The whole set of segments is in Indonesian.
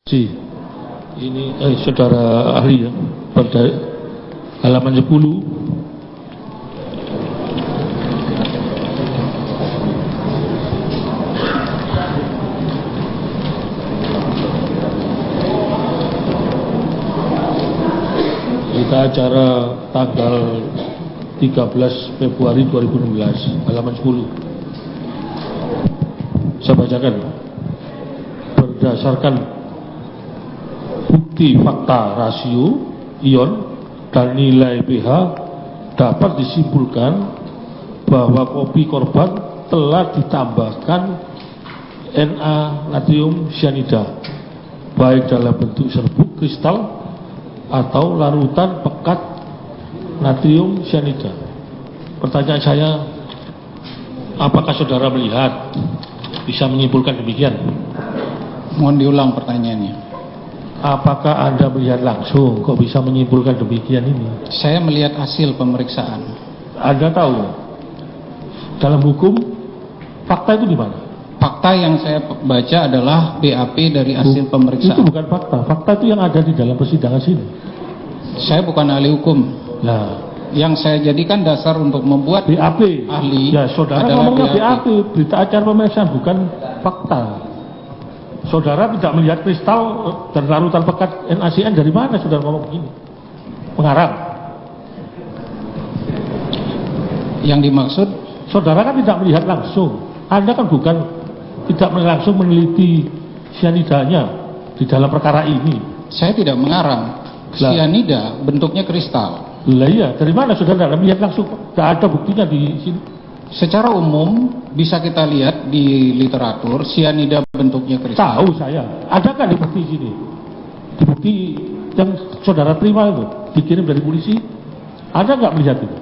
Ini saudara ahli ya, pada halaman 10. Kita acara tanggal 13 Februari 2016, halaman 10. Saya bacakan. Berdasarkan bukti fakta rasio ion dan nilai pH dapat disimpulkan bahwa kopi korban telah ditambahkan Na natrium cyanida baik dalam bentuk serbuk kristal atau larutan pekat natrium cyanida. Pertanyaan saya, apakah saudara melihat bisa menyimpulkan demikian? Mohon diulang pertanyaannya. Apakah Anda melihat langsung kok bisa menyimpulkan demikian ini? Saya melihat hasil pemeriksaan. Anda tahu dalam hukum fakta itu di mana? Fakta yang saya baca adalah BAP dari hasil pemeriksaan. Itu bukan fakta. Fakta itu yang ada di dalam persidangan sini. Saya bukan ahli hukum. Nah, yang saya jadikan dasar untuk membuat BAP ahli ya, saudara ngomongnya BAP, berita acara pemeriksaan, bukan fakta. Saudara tidak melihat kristal dan larutan pekat NaCN dari mana saudara ngomong begini? Pengarang. Yang dimaksud, saudara kan tidak melihat langsung. Anda kan bukan tidak langsung meneliti cyanidanya di dalam perkara ini. Saya tidak mengarang. Cyanida bentuknya kristal. Lah iya, dari mana saudara tidak melihat langsung? Tidak ada buktinya di sini. Secara umum bisa kita lihat di literatur cyanida bentuknya kristal. Tahu saya. Ada kan di bukti sini? Di bukti yang saudara terima itu dikirim dari polisi. Anda nggak melihat itu?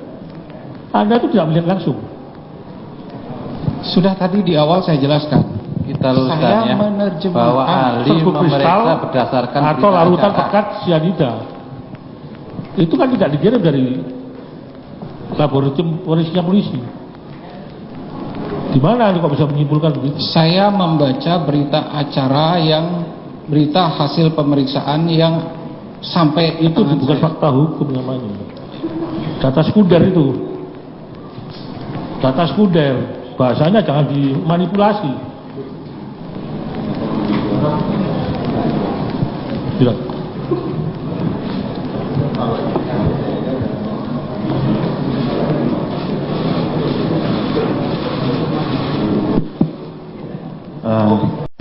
Anda itu tidak melihat langsung. Sudah tadi di awal saya jelaskan. Kita saya ya, menerjemahkan bahwa ahli memeriksa berdasarkan atau larutan pekat cyanida. Itu kan tidak dikirim dari laboratorium forensik polisi. Di mana kok bisa menyimpulkan begitu? Saya membaca berita acara berita hasil pemeriksaan yang sampai itu bukan fakta hukum namanya. Data sekunder itu. Data sekunder. Bahasanya jangan dimanipulasi. Tidak.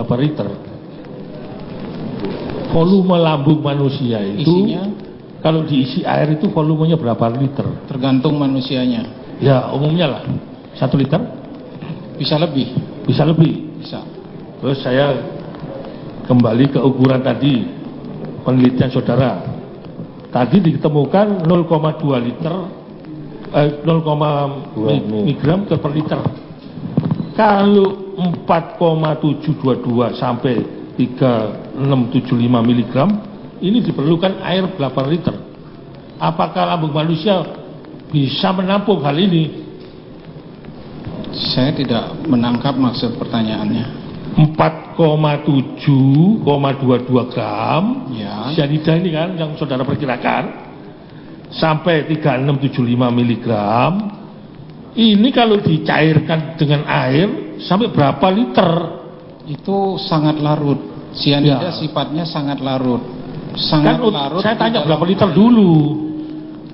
Berapa liter? Volume lambung manusia itu isinya, kalau diisi air itu volumenya berapa liter? Tergantung manusianya. Ya umumnya lah 1 liter. Bisa lebih. Bisa lebih. Bisa. Terus saya kembali ke ukuran tadi penelitian saudara. Tadi ditemukan 0,2 liter 0,2 miligram per liter. Kalau 4,722 sampai 3675 miligram ini diperlukan air berapa liter? Apakah lambung manusia bisa menampung hal ini? Saya tidak menangkap maksud pertanyaannya. 4,7,22 gram ya. Cyanida ini kan yang saudara perkirakan sampai 3675 miligram. Ini kalau dicairkan dengan air sampai berapa liter? Itu sangat larut. Cyanida ya. Sifatnya sangat larut. Sangat kan, larut. Saya tanya berapa liter dulu?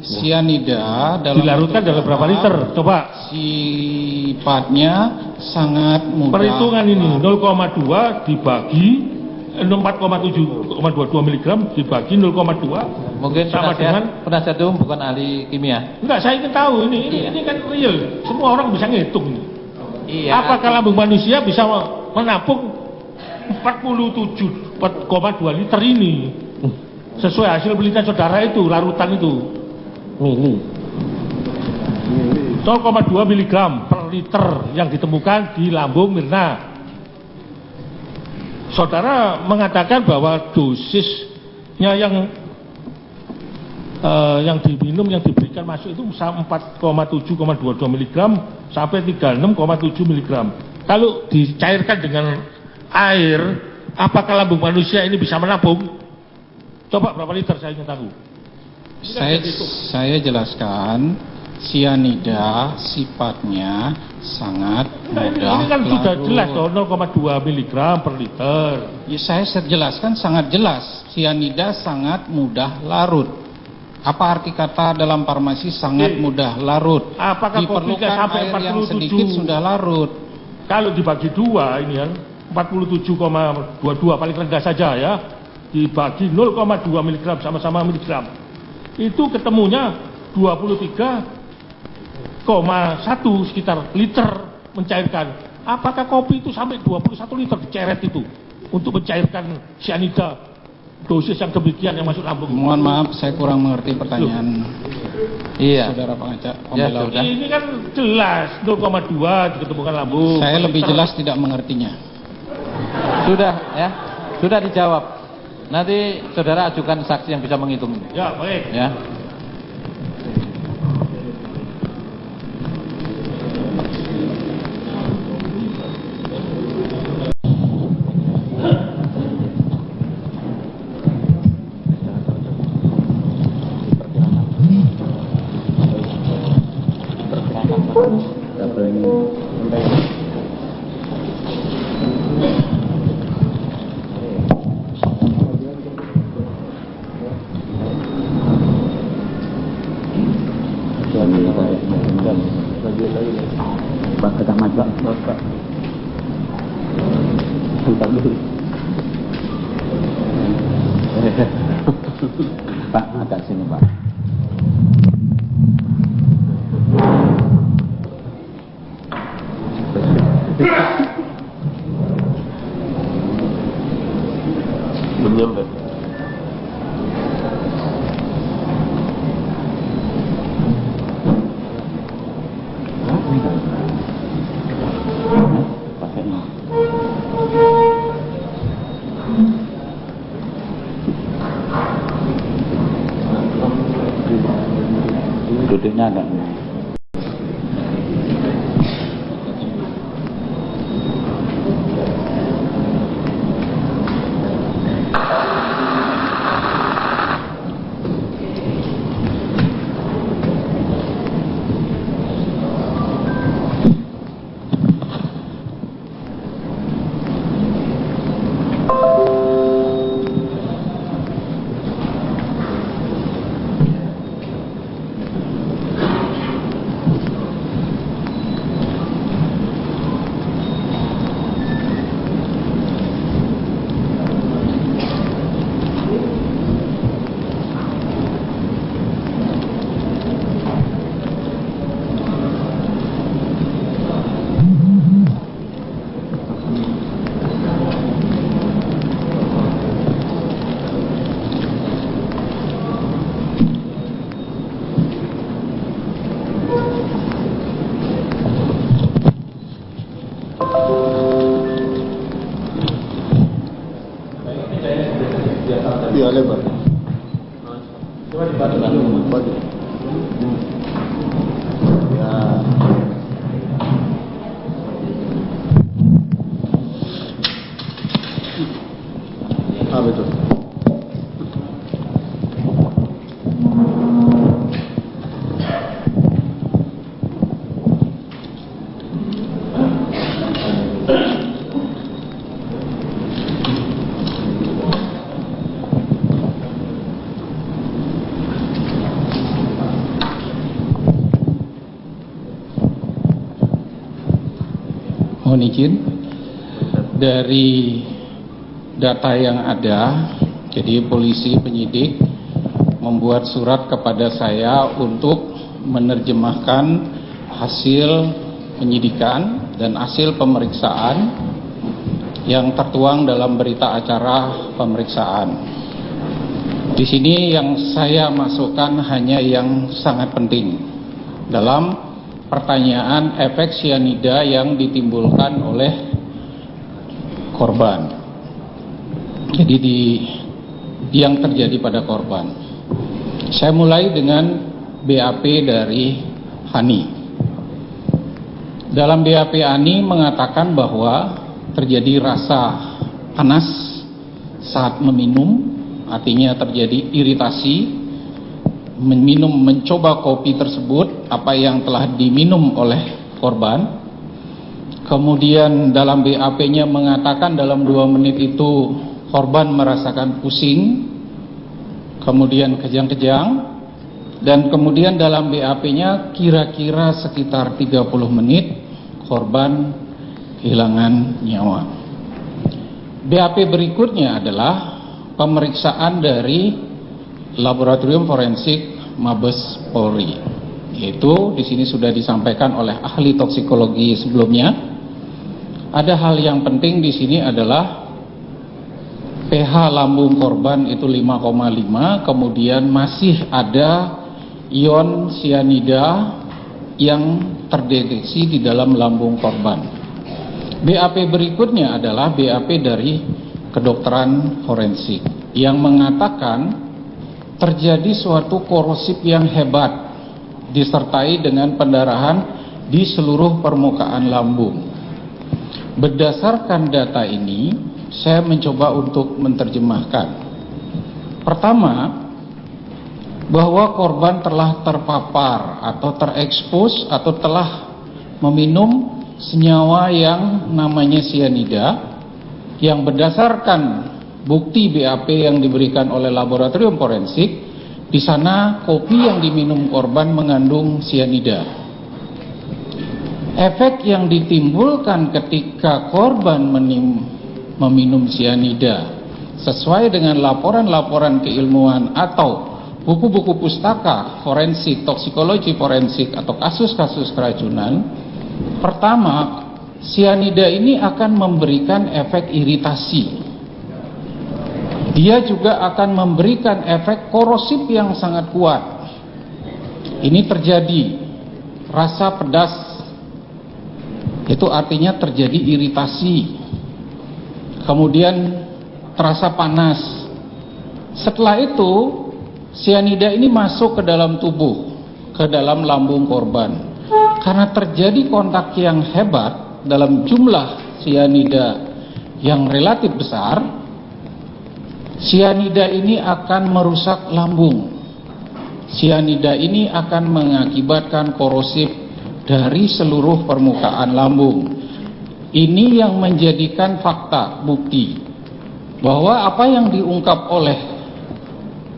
Cyanida dilarutkan dalam berapa liter? Coba. Sifatnya sangat mudah. Perhitungan ini 0,2 dibagi 4,7,22 miligram dibagi 0,2. Mungkin sama dengan penasihat umum bukan ahli kimia. Enggak, saya ingin tahu ini kan real. Semua orang bisa ngitung ini. Iya. Apakah lambung manusia bisa menampung 47,2 liter ini? Sesuai hasil penelitian saudara itu, larutan itu. 0,2 miligram per liter yang ditemukan di lambung Mirna. Saudara mengatakan bahwa dosisnya yang diminum, yang diberikan masuk itu 4,7,22 miligram sampai 36,7 miligram. Kalau dicairkan dengan air Apakah lambung manusia ini bisa menampung? Coba berapa liter saya ingin tahu. Saya jelaskan, sianida sifatnya sangat mudah ini kan sudah larut. jelas toh 0,2 mg per liter. Ya, saya jelaskan sangat jelas, sianida sangat mudah larut. Apa arti kata dalam farmasi sangat mudah larut? Apakah kopi Diperlukan sampai air yang 47? sedikit sudah larut. Kalau dibagi dua ini kan 47,22 paling rendah saja ya, dibagi 0,2 mg sama-sama miligram, itu ketemunya 23,1 sekitar liter mencairkan. Apakah kopi itu sampai 21 liter diceret itu untuk mencairkan sianida dosis yang demikian yang masuk lambung? Mohon maaf, saya kurang mengerti pertanyaan saudara pengacara. Ya, sudah. Ini kan jelas 0,2 diketemukan lambung. Saya lebih jelas tidak mengertinya. Sudah ya, sudah dijawab. Nanti saudara ajukan saksi yang bisa menghitung. Ya, baik. Ya. Pak, agak sini Pak. Menyambat. Pakai ini. Duduknya ada. Iya, lebar. Ya. Ah, betul. Mohon izin, dari data yang ada, jadi polisi penyidik membuat surat kepada saya untuk menerjemahkan hasil penyidikan dan hasil pemeriksaan yang tertuang dalam berita acara pemeriksaan. Di sini yang saya masukkan hanya yang sangat penting dalam pertanyaan efek sianida yang ditimbulkan oleh korban. Jadi yang terjadi pada korban. Saya mulai dengan BAP dari Hani. Dalam BAP Hani mengatakan bahwa terjadi rasa panas saat meminum, artinya terjadi iritasi, mencoba kopi tersebut, apa yang telah diminum oleh korban. Kemudian dalam BAP-nya mengatakan dalam 2 menit itu korban merasakan pusing, kemudian kejang-kejang, dan kemudian dalam BAP-nya kira-kira sekitar 30 menit korban kehilangan nyawa. BAP berikutnya adalah pemeriksaan dari Laboratorium Forensik Mabes Polri. Yaitu di sini sudah disampaikan oleh ahli toksikologi sebelumnya. Ada hal yang penting di sini adalah pH lambung korban itu 5,5, kemudian masih ada ion sianida yang terdeteksi di dalam lambung korban. BAP berikutnya adalah BAP dari kedokteran forensik yang mengatakan terjadi suatu korosif yang hebat disertai dengan pendarahan di seluruh permukaan lambung. Berdasarkan data ini, saya mencoba untuk menerjemahkan. Pertama, bahwa korban telah terpapar atau terekspos atau telah meminum senyawa yang namanya sianida, yang berdasarkan bukti BAP yang diberikan oleh laboratorium forensik, di sana kopi yang diminum korban mengandung sianida. Efek yang ditimbulkan ketika korban meminum sianida sesuai dengan laporan-laporan keilmuan atau buku-buku pustaka forensik, toksikologi forensik atau kasus-kasus keracunan. Pertama, sianida ini akan memberikan efek iritasi. Dia juga akan memberikan efek korosif yang sangat kuat. Ini terjadi rasa pedas, itu artinya terjadi iritasi. Kemudian terasa panas. Setelah itu sianida ini masuk ke dalam tubuh, ke dalam lambung korban. Karena terjadi kontak yang hebat dalam jumlah sianida yang relatif besar, sianida ini akan merusak lambung. Sianida ini akan mengakibatkan korosif dari seluruh permukaan lambung. Ini yang menjadikan fakta, bukti bahwa apa yang diungkap oleh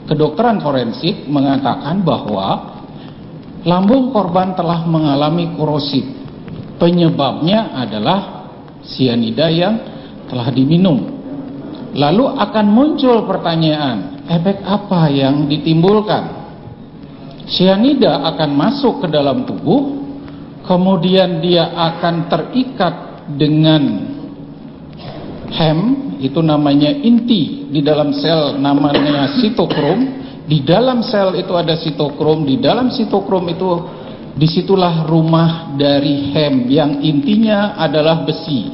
kedokteran forensik mengatakan bahwa lambung korban telah mengalami korosif. Penyebabnya adalah sianida yang telah diminum. Lalu akan muncul pertanyaan, efek apa yang ditimbulkan? Sianida akan masuk ke dalam tubuh, kemudian dia akan terikat dengan hem, itu namanya inti di dalam sel, namanya sitokrom. Di dalam sel itu ada sitokrom, di dalam sitokrom itu disitulah rumah dari hem yang intinya adalah besi.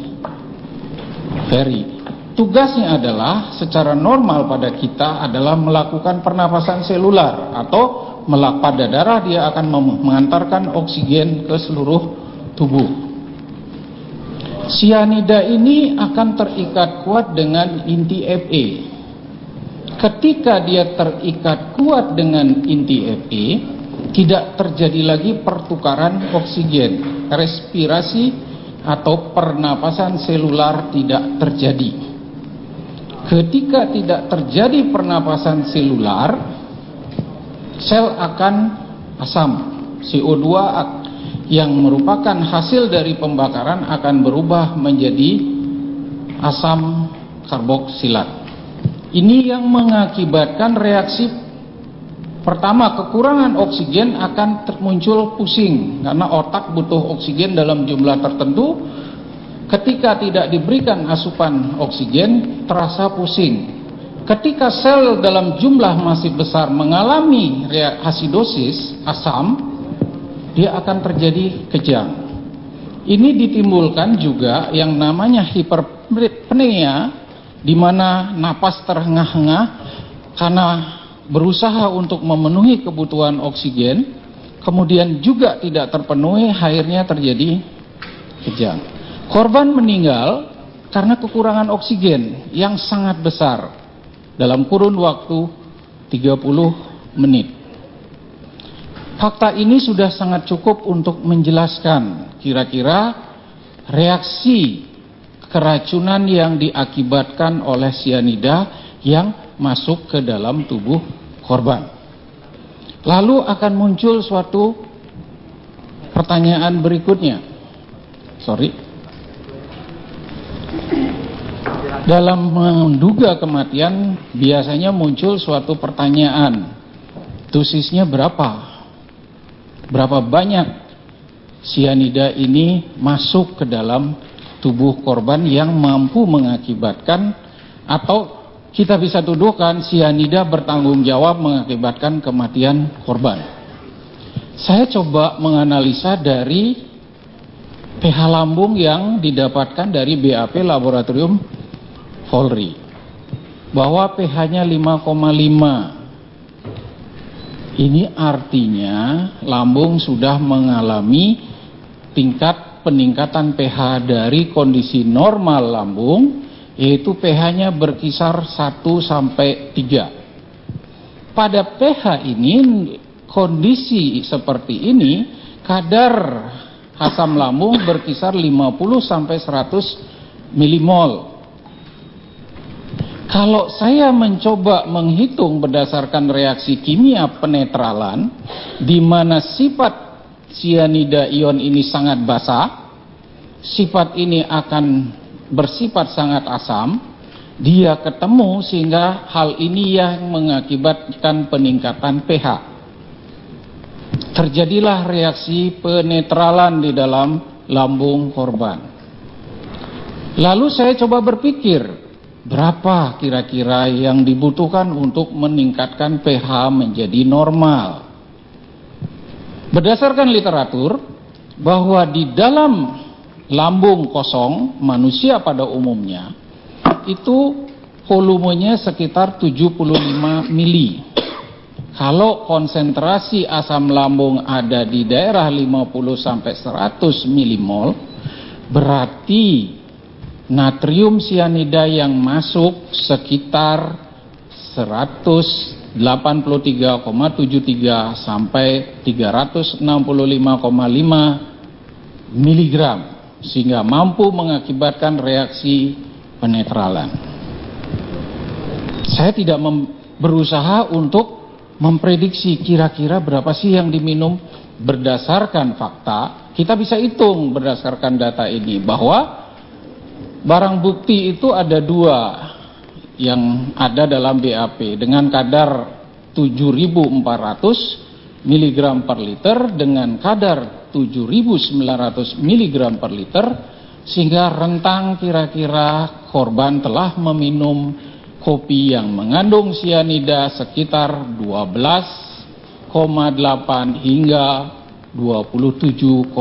Tugasnya adalah secara normal pada kita adalah melakukan pernapasan selular atau pada darah dia akan mengantarkan oksigen ke seluruh tubuh. Sianida ini akan terikat kuat dengan inti Fe. Ketika dia terikat kuat dengan inti Fe, tidak terjadi lagi pertukaran oksigen, respirasi atau pernapasan selular tidak terjadi. Ketika tidak terjadi pernapasan selular, sel akan asam. CO2 yang merupakan hasil dari pembakaran akan berubah menjadi asam karboksilat. Ini yang mengakibatkan reaksi pertama, kekurangan oksigen akan muncul pusing karena otak butuh oksigen dalam jumlah tertentu. Ketika tidak diberikan asupan oksigen, terasa pusing. Ketika sel dalam jumlah masih besar mengalami asidosis, asam, dia akan terjadi kejang. Ini ditimbulkan juga yang namanya hiperpnea, di mana napas terengah-engah karena berusaha untuk memenuhi kebutuhan oksigen, kemudian juga tidak terpenuhi, akhirnya terjadi kejang. Korban meninggal karena kekurangan oksigen yang sangat besar dalam kurun waktu 30 menit. Fakta ini sudah sangat cukup untuk menjelaskan kira-kira reaksi keracunan yang diakibatkan oleh sianida yang masuk ke dalam tubuh korban. Lalu akan muncul suatu pertanyaan berikutnya. Dalam menduga kematian biasanya muncul suatu pertanyaan. Dosisnya berapa? Berapa banyak sianida ini masuk ke dalam tubuh korban yang mampu mengakibatkan, atau kita bisa tuduhkan sianida bertanggung jawab mengakibatkan kematian korban. Saya coba menganalisa dari pH lambung yang didapatkan dari BAP Laboratorium Polri, bahwa pH-nya 5,5. Ini artinya lambung sudah mengalami tingkat peningkatan pH dari kondisi normal lambung, yaitu pH-nya berkisar 1 sampai 3. Pada pH ini, kondisi seperti ini, kadar asam lambung berkisar 50 sampai 100 milimol. Kalau saya mencoba menghitung berdasarkan reaksi kimia penetralan, di mana sifat sianida ion ini sangat basah, sifat ini akan bersifat sangat asam, dia ketemu sehingga hal ini yang mengakibatkan peningkatan pH. Terjadilah reaksi penetralan di dalam lambung korban. Lalu saya coba berpikir, berapa kira-kira yang dibutuhkan untuk meningkatkan pH menjadi normal? Berdasarkan literatur, bahwa di dalam lambung kosong manusia pada umumnya itu volumenya sekitar 75 mili. Kalau konsentrasi asam lambung ada di daerah 50 sampai 100 milimol, berarti natrium sianida yang masuk sekitar 183,73 sampai 365,5 miligram, sehingga mampu mengakibatkan reaksi penetralan. Saya tidak berusaha untuk memprediksi kira-kira berapa sih yang diminum. Berdasarkan fakta, kita bisa hitung berdasarkan data ini, bahwa barang bukti itu ada 2 yang ada dalam BAP dengan kadar 7.400 mg per liter dengan kadar 7.900 mg per liter, sehingga rentang kira-kira korban telah meminum kopi yang mengandung sianida sekitar 12,8 hingga 27,2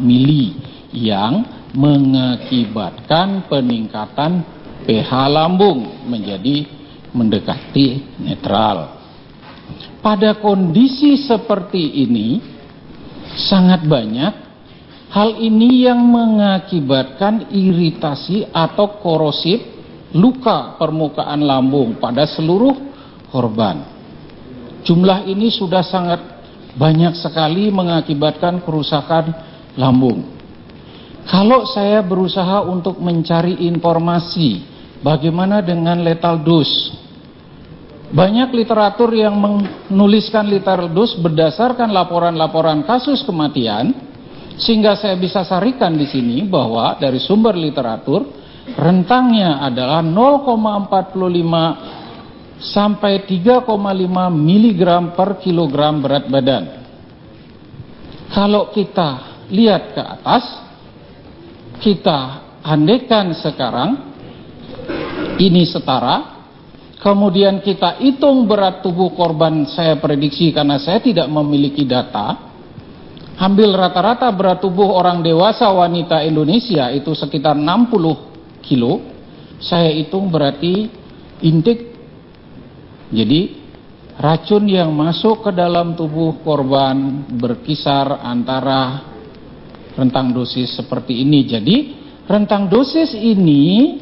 mili yang mengakibatkan peningkatan pH lambung menjadi mendekati netral. Pada kondisi seperti ini sangat banyak hal ini yang mengakibatkan iritasi atau korosif luka permukaan lambung pada seluruh korban. Jumlah ini sudah sangat banyak sekali mengakibatkan kerusakan lambung. Kalau saya berusaha untuk mencari informasi bagaimana dengan lethal dose, banyak literatur yang menuliskan lethal dose berdasarkan laporan-laporan kasus kematian, sehingga saya bisa sarikan di sini bahwa dari sumber literatur rentangnya adalah 0,45 sampai 3,5 mg per kilogram berat badan. Kalau kita lihat ke atas, kita andaikan sekarang ini setara, kemudian kita hitung berat tubuh korban, saya prediksi karena saya tidak memiliki data, ambil rata-rata berat tubuh orang dewasa wanita Indonesia itu sekitar 60 kilo, saya hitung berarti intake, jadi racun yang masuk ke dalam tubuh korban berkisar antara rentang dosis seperti ini. Jadi rentang dosis ini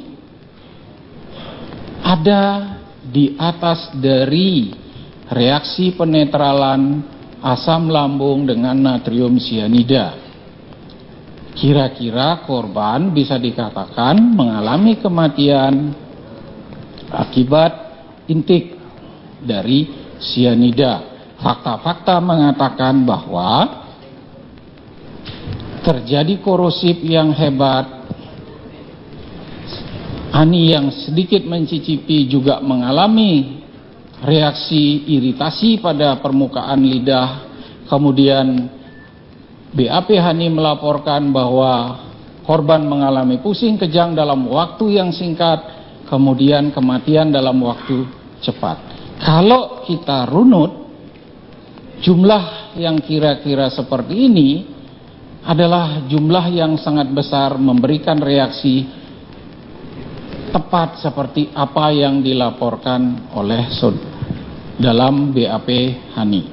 ada di atas dari reaksi penetralan asam lambung dengan natrium sianida. Kira-kira korban bisa dikatakan mengalami kematian akibat intik dari sianida. Fakta-fakta mengatakan bahwa terjadi korosif yang hebat. Ani yang sedikit mencicipi juga mengalami reaksi iritasi pada permukaan lidah. Kemudian BAP Hani melaporkan bahwa korban mengalami pusing kejang dalam waktu yang singkat, kemudian kematian dalam waktu cepat. Kalau kita runut, jumlah yang kira-kira seperti ini adalah jumlah yang sangat besar, memberikan reaksi tepat seperti apa yang dilaporkan oleh dalam BAP Hani.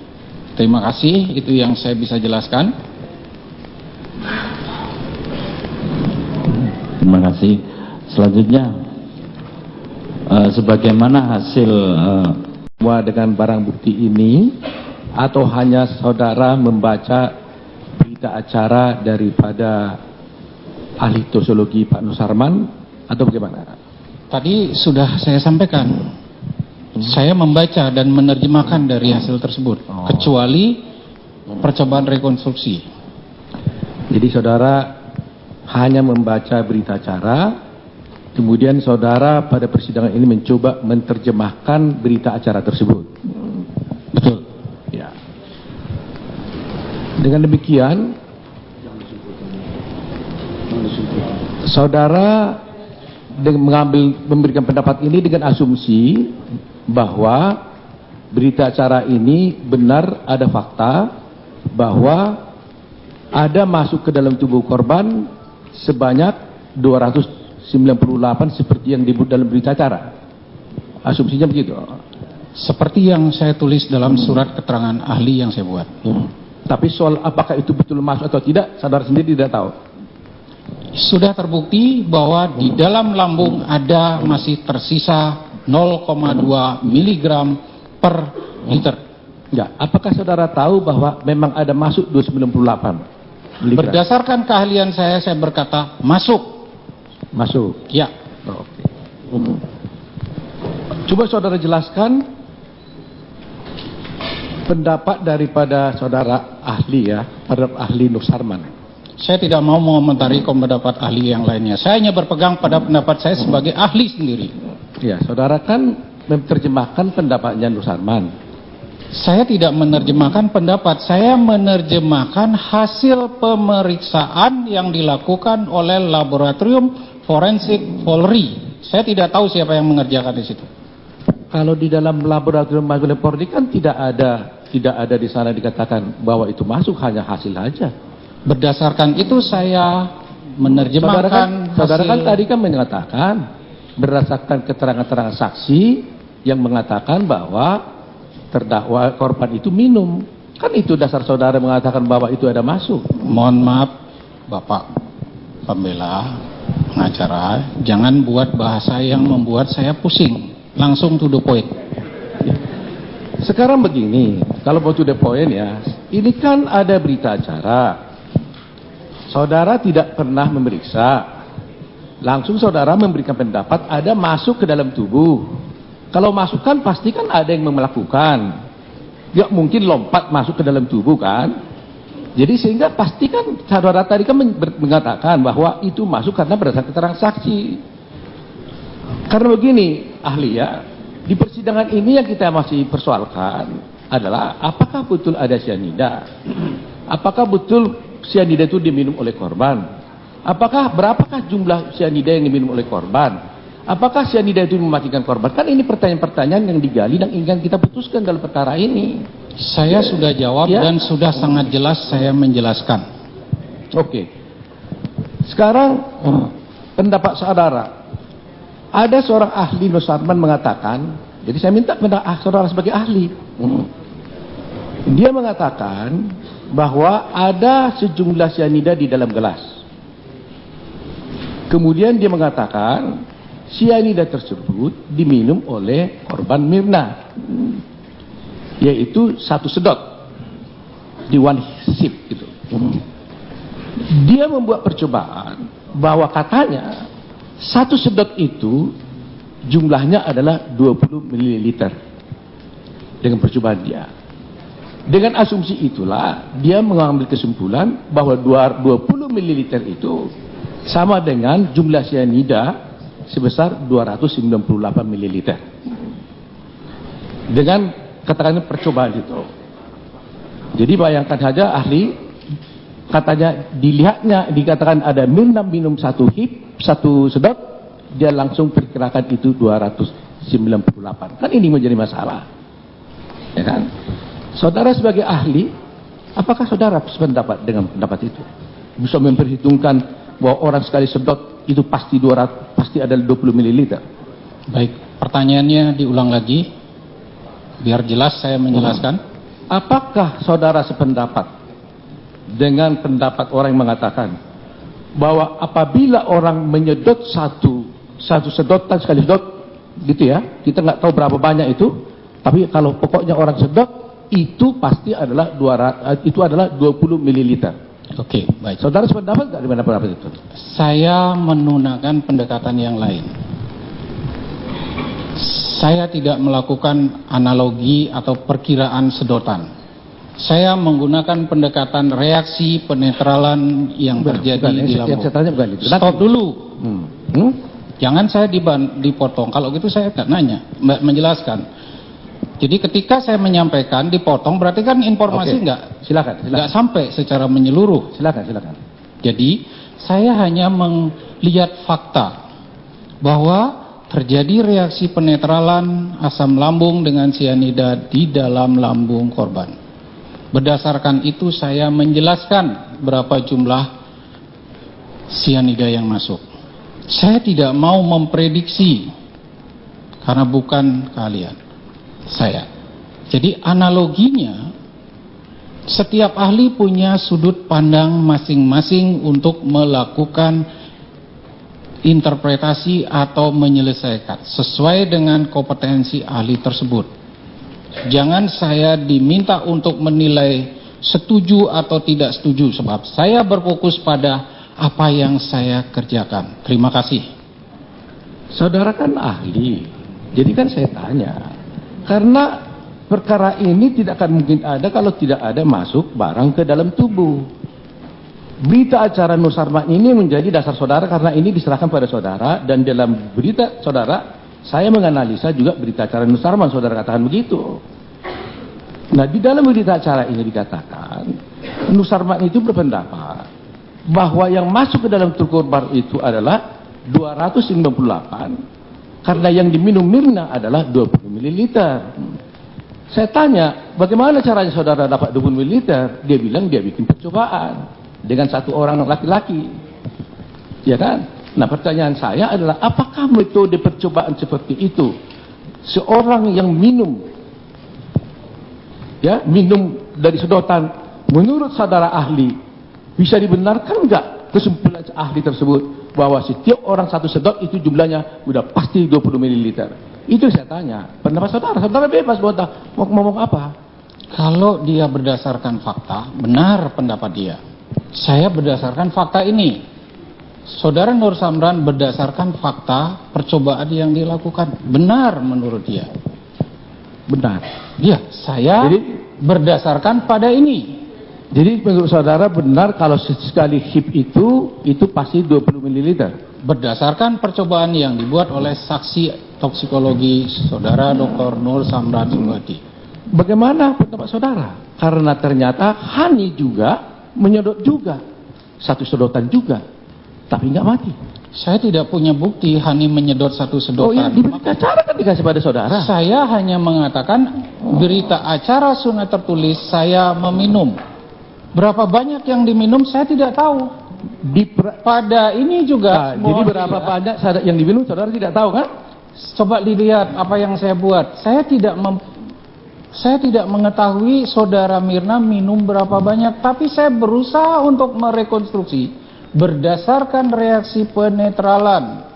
Terima kasih, itu yang saya bisa jelaskan. Terima kasih. Selanjutnya, sebagaimana hasil dengan barang bukti ini, atau hanya saudara membaca berita acara daripada ahli toksikologi Pak Nusarman, atau bagaimana? Tadi sudah saya sampaikan, saya membaca dan menerjemahkan dari hasil tersebut, kecuali percobaan rekonstruksi. Jadi saudara hanya membaca berita acara, kemudian saudara pada persidangan ini mencoba menerjemahkan berita acara tersebut. Betul. Ya. Dengan demikian, saudara memberikan pendapat ini dengan asumsi bahwa berita acara ini benar, ada fakta bahwa ada masuk ke dalam tubuh korban sebanyak 298 seperti yang disebut dalam berita acara. Asumsinya begitu. Seperti yang saya tulis dalam surat keterangan ahli yang saya buat. Tapi soal apakah itu betul masuk atau tidak, saudara sendiri tidak tahu. Sudah terbukti bahwa di dalam lambung ada masih tersisa 0,2 mg per liter. Ya, apakah saudara tahu bahwa memang ada masuk 298 mg? Berdasarkan keahlian saya berkata masuk. Masuk. Ya. Oh, oke. Coba saudara jelaskan pendapat daripada saudara ahli ya, pada ahli Nusarman. Saya tidak mau mengomentari pendapat ahli yang lainnya. Saya hanya berpegang pada pendapat saya sebagai ahli sendiri. Ya, saudara kan menerjemahkan pendapatnya Nusarman. Saya tidak menerjemahkan pendapat, saya menerjemahkan hasil pemeriksaan yang dilakukan oleh laboratorium forensik Polri. Saya tidak tahu siapa yang mengerjakan di situ. Kalau di dalam laboratorium Polri kan tidak ada di sana dikatakan bahwa itu masuk, hanya hasil saja. Berdasarkan itu saya menerjemahkan saudara kan tadi kan mengatakan berdasarkan keterangan-keterangan saksi yang mengatakan bahwa terdakwa korban itu minum. Kan itu dasar saudara mengatakan bahwa itu ada masuk. Mohon maaf Bapak pembela pengacara, jangan buat bahasa yang membuat saya pusing. Langsung to the point. Sekarang begini, kalau mau to the point ya, ini kan ada berita acara. Saudara tidak pernah memeriksa, langsung saudara memberikan pendapat ada masuk ke dalam tubuh. Kalau masuk kan pasti kan ada yang melakukan. Ya mungkin lompat masuk ke dalam tubuh kan. Jadi sehingga pasti kan saudara tadi kan mengatakan bahwa itu masuk karena berdasarkan keterangan saksi. Karena begini ahli ya, di persidangan ini yang kita masih persoalkan adalah apakah betul ada sianida? Apakah betul sianida itu diminum oleh korban? Berapakah jumlah sianida yang diminum oleh korban? Apakah sianida itu mematikan korban? Kan ini pertanyaan-pertanyaan yang digali dan ingin kita putuskan dalam perkara ini. Saya sudah jawab ya, dan sudah sangat jelas saya menjelaskan. Oke. Sekarang pendapat saudara. Ada seorang ahli Nusarman mengatakan, jadi saya minta pendapat saudara sebagai ahli. Dia mengatakan bahwa ada sejumlah sianida di dalam gelas. Kemudian dia mengatakan sianida tersebut diminum oleh korban Mirna, yaitu 1 sedot di one sip gitu. Dia membuat percobaan bahwa katanya 1 sedot itu jumlahnya adalah 20 ml. Dengan percobaan dia, dengan asumsi itulah dia mengambil kesimpulan bahwa 20 ml itu sama dengan jumlah sianida sebesar 298 ml. Dengan katakanlah percobaan itu. Jadi bayangkan saja ahli katanya dilihatnya dikatakan ada Mirna minum 1 hip 1 sedot, dia langsung perkirakan itu 298. Kan ini menjadi masalah. Ya kan? Saudara sebagai ahli, apakah saudara sependapat dengan pendapat itu? Bisa memperhitungkan bahwa orang sekali sedot itu pasti adalah 20 ml. Baik, pertanyaannya diulang lagi biar jelas saya menjelaskan. Apakah saudara sependapat dengan pendapat orang yang mengatakan bahwa apabila orang menyedot satu sedotan sekali sedot gitu ya, kita nggak tahu berapa banyak itu, tapi kalau pokoknya orang sedot itu pasti adalah 20 ml. Oke, baik. Saudara sependapat nggak dengan pendapat itu? Saya menggunakan pendekatan yang lain. Saya tidak melakukan analogi atau perkiraan sedotan. Saya menggunakan pendekatan reaksi penetralan yang terjadi di lambung. Yang saya tanya bukan itu. Stop dulu. Jangan saya dipotong. Kalau gitu saya tidak nanya, menjelaskan. Jadi ketika saya menyampaikan dipotong, berarti kan informasi silakan. nggak sampai secara menyeluruh. Silakan. Jadi saya hanya melihat fakta bahwa terjadi reaksi penetralan asam lambung dengan sianida di dalam lambung korban. Berdasarkan itu saya menjelaskan berapa jumlah sianida yang masuk. Saya tidak mau memprediksi karena bukan keahlian saya. Jadi analoginya, setiap ahli punya sudut pandang masing-masing untuk melakukan interpretasi atau menyelesaikan sesuai dengan kompetensi ahli tersebut. Jangan saya diminta untuk menilai setuju atau tidak setuju, sebab saya berfokus pada apa yang saya kerjakan. Terima kasih. Saudara kan ahli, jadi kan saya tanya, karena perkara ini tidak akan mungkin ada kalau tidak ada masuk barang ke dalam tubuh. Berita acara Nur Sarman ini menjadi dasar saudara karena ini diserahkan pada saudara, dan dalam berita saudara saya menganalisa juga berita acara Nur Sarman, saudara katakan begitu. Nah, di dalam berita acara ini dikatakan Nur Sarman itu berpendapat bahwa yang masuk ke dalam truk korban itu adalah 298 karena yang diminum Mirna adalah 20 ml. Saya tanya, bagaimana caranya saudara dapat 20 ml? Dia bilang dia bikin percobaan dengan 1 orang laki-laki. Ya kan? Nah, pertanyaan saya adalah apakah metode percobaan seperti itu seorang yang minum dari sedotan menurut saudara ahli bisa dibenarkan enggak kesimpulan ahli tersebut bahwa setiap orang 1 sedot itu jumlahnya udah pasti 20 ml. Itu saya tanya. Pendapat saudara bebas buat mau ngomong apa. Kalau dia berdasarkan fakta, benar pendapat dia. Saya berdasarkan fakta ini. Saudara Nur Samran berdasarkan fakta percobaan yang dilakukan. Benar menurut dia. Benar. Iya, saya berdasarkan pada ini. Jadi menurut saudara benar kalau sekali hip itu pasti 20 ml. Berdasarkan percobaan yang dibuat oleh saksi toksikologi saudara Dr. Nur Samran Sugati. Bagaimana pendapat saudara? Karena ternyata Hani juga menyedot juga 1 sedotan juga, tapi nggak mati. Saya tidak punya bukti Hani menyedot 1 sedotan. Oh iya, di berita acara kan dikasih pada saudara. Saya hanya mengatakan berita acara sunat tertulis saya meminum. Berapa banyak yang diminum saya tidak tahu. Pada ini juga. Jadi berapa banyak yang diminum saudara tidak tahu kan? Coba dilihat apa yang saya buat. Saya tidak mengetahui saudara Mirna minum berapa banyak, tapi saya berusaha untuk merekonstruksi berdasarkan reaksi penetralan.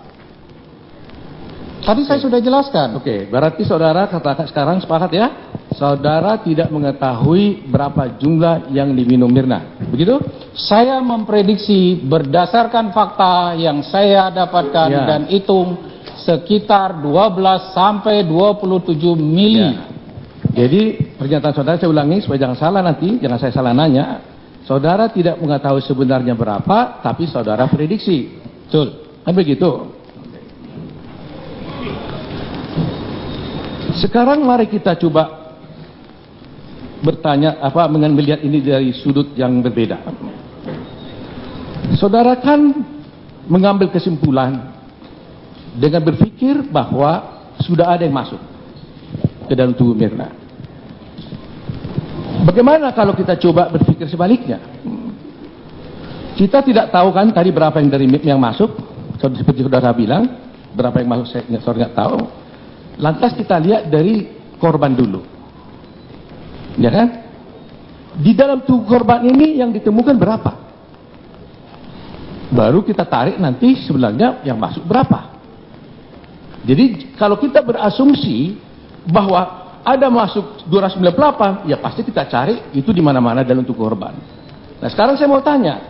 Tadi saya sudah jelaskan. Oke, berarti saudara katakan sekarang sepakat ya, saudara tidak mengetahui berapa jumlah yang diminum Mirna, begitu? Saya memprediksi berdasarkan fakta yang saya dapatkan Ya. dan hitung sekitar 12 sampai 27 mili. Ya. Jadi pernyataan saudara saya ulangi supaya jangan salah nanti, jangan saya salah nanya. Saudara tidak mengetahui sebenarnya berapa, tapi saudara prediksi. Betul. Kan begitu? Sekarang mari kita coba bertanya melihat ini dari sudut yang berbeda. Saudara kan mengambil kesimpulan dengan berpikir bahwa sudah ada yang masuk ke dalam tubuh Mirna. Bagaimana kalau kita coba berpikir sebaliknya? Kita tidak tahu kan tadi berapa yang masuk, seperti saudara bilang, berapa yang masuk saudara nggak tahu. Lantas kita lihat dari korban dulu, ya kan? Di dalam tubuh korban ini yang ditemukan berapa? Baru kita tarik nanti sebenarnya yang masuk berapa. Jadi kalau kita berasumsi bahwa ada masuk 298, ya pasti kita cari itu di mana-mana dalam tubuh korban. Nah sekarang saya mau tanya,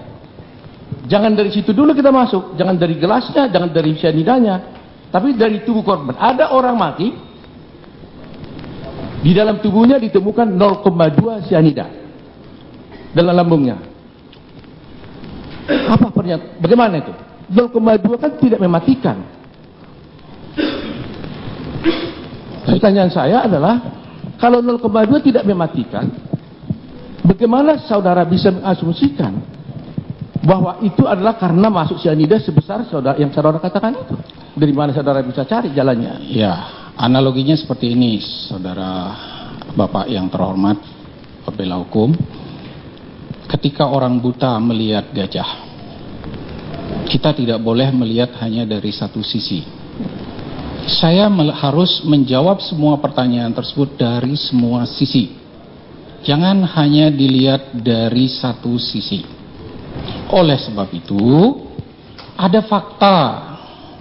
jangan dari situ dulu kita masuk, jangan dari gelasnya, jangan dari cyanidanya, tapi dari tubuh korban. Ada orang mati, di dalam tubuhnya ditemukan 0,2 cyanida dalam lambungnya. Apa pernyataan? Bagaimana itu? 0,2 kan tidak mematikan. Pertanyaan saya adalah, kalau 0,2 tidak mematikan, bagaimana saudara bisa mengasumsikan bahwa itu adalah karena masuk cyanida sebesar yang saudara katakan itu? Dari mana saudara bisa cari jalannya? Ya, analoginya seperti ini, saudara Bapak yang terhormat, pembela hukum. Ketika orang buta melihat gajah, kita tidak boleh melihat hanya dari satu sisi. Saya harus menjawab semua pertanyaan tersebut dari semua sisi. Jangan hanya dilihat dari satu sisi. Oleh sebab itu, ada fakta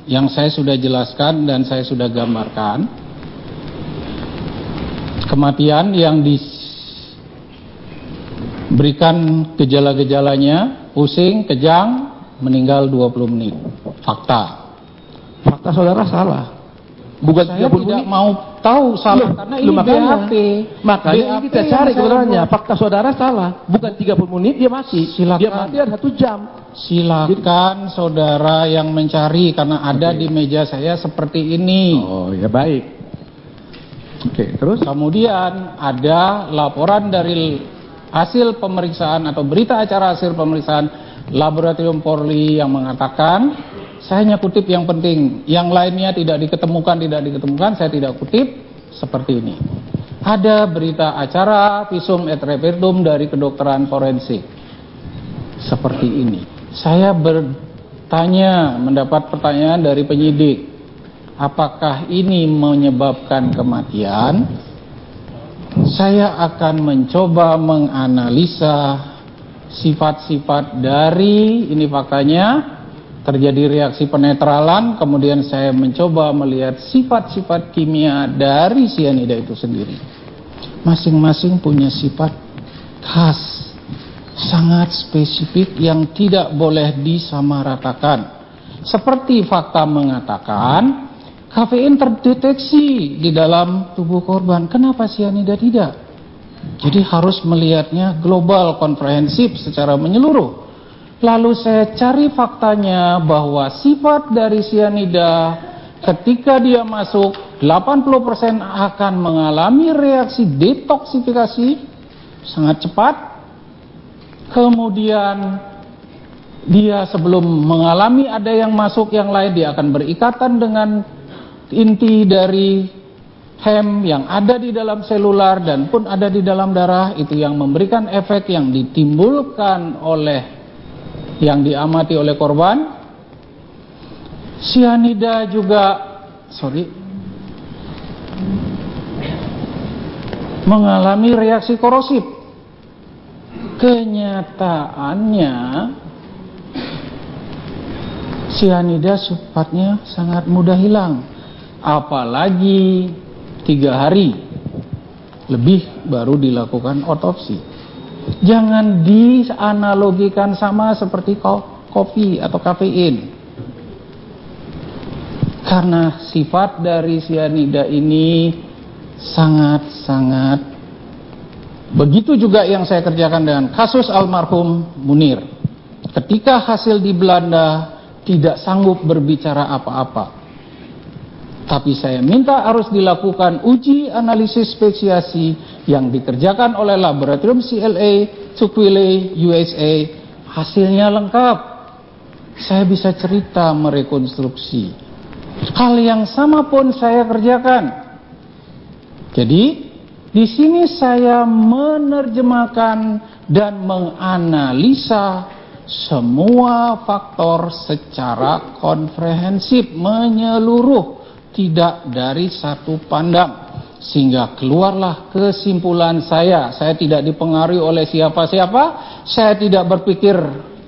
yang saya sudah jelaskan dan saya sudah gambarkan. Kematian yang diberikan gejala-gejalanya, pusing, kejang, meninggal 20 menit. Fakta. Fakta saudara salah. Bukan Saya tidak mau tahu salah karena ini BAP. Makanya ini kita cari sebenarnya. Fakta saudara salah. Bukan 30 menit dia mati. Silakan. Dia mati ada 1 jam. Silakan saudara yang mencari karena ada di meja saya seperti ini. Oh ya baik. Oke, terus? Kemudian ada laporan dari hasil pemeriksaan atau berita acara hasil pemeriksaan Laboratorium Polri yang mengatakan, saya hanya kutip yang penting, yang lainnya tidak diketemukan, saya tidak kutip, seperti ini. Ada berita acara visum et repertum dari kedokteran forensik, seperti ini. Saya bertanya, mendapat pertanyaan dari penyidik, apakah ini menyebabkan kematian? Saya akan mencoba menganalisa sifat-sifat dari, ini faktanya, terjadi reaksi penetralan, kemudian saya mencoba melihat sifat-sifat kimia dari cyanida itu sendiri. Masing-masing punya sifat khas, sangat spesifik yang tidak boleh disamaratakan. Seperti fakta mengatakan, kafein terdeteksi di dalam tubuh korban. Kenapa cyanida tidak? Jadi harus melihatnya global, komprehensif, secara menyeluruh. Lalu saya cari faktanya bahwa sifat dari cyanida ketika dia masuk 80% akan mengalami reaksi detoksifikasi sangat cepat. Kemudian dia sebelum mengalami ada yang masuk yang lain, dia akan berikatan dengan inti dari hem yang ada di dalam selular dan pun ada di dalam darah. Itu yang memberikan efek yang ditimbulkan oleh yang diamati oleh korban. Cyanida juga mengalami reaksi korosif. Kenyataannya Sianida sifatnya sangat mudah hilang, apalagi 3 hari lebih baru dilakukan otopsi. Jangan dianalogikan sama seperti kopi atau kafein, karena sifat dari sianida ini sangat-sangat. Begitu juga yang saya kerjakan dengan kasus almarhum Munir. Ketika hasil di Belanda tidak sanggup berbicara apa-apa, tapi saya minta harus dilakukan uji analisis spesiasi yang dikerjakan oleh laboratorium CLA, Tukwila, USA. Hasilnya lengkap. Saya bisa cerita merekonstruksi. Hal yang sama pun saya kerjakan. Jadi di sini saya menerjemahkan dan menganalisa semua faktor secara komprehensif, menyeluruh, tidak dari satu pandang, sehingga keluarlah kesimpulan saya. Saya tidak dipengaruhi oleh siapa-siapa, saya tidak berpikir,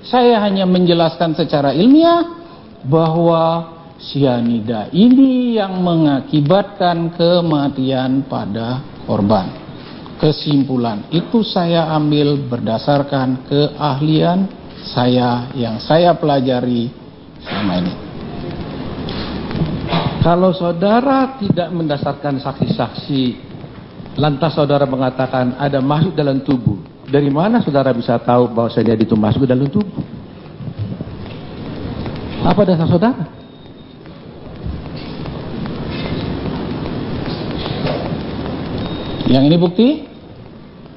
saya hanya menjelaskan secara ilmiah bahwa sianida ini yang mengakibatkan kematian pada korban. Kesimpulan itu saya ambil berdasarkan keahlian saya yang saya pelajari selama ini. Kalau saudara tidak mendasarkan saksi-saksi, lantas saudara mengatakan ada masuk dalam tubuh, dari mana saudara bisa tahu bahwa saya itu masuk ke dalam tubuh? Apa dasar saudara? Yang ini bukti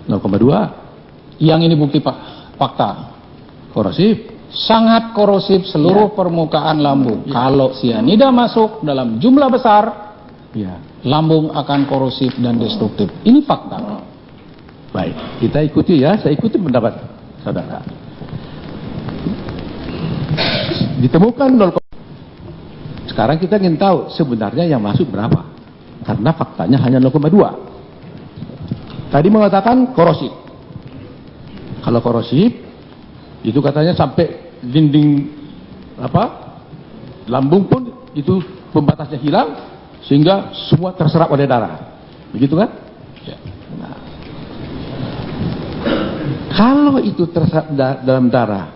0,2. Yang ini bukti fakta. Korosif. Sangat korosif seluruh permukaan lambung. Kalau sianida masuk dalam jumlah besar, lambung akan korosif dan destruktif. Ini fakta. Baik, kita ikuti ya. Saya ikuti pendapat saudara. Ditemukan 0,2. Sekarang kita ingin tahu sebenarnya yang masuk berapa, karena faktanya hanya 0,2. Tadi mengatakan korosif. Kalau korosif itu katanya sampai dinding lambung pun itu pembatasnya hilang sehingga semua terserap oleh darah. Begitu kan? Ya. Nah, kalau itu terserap dalam darah,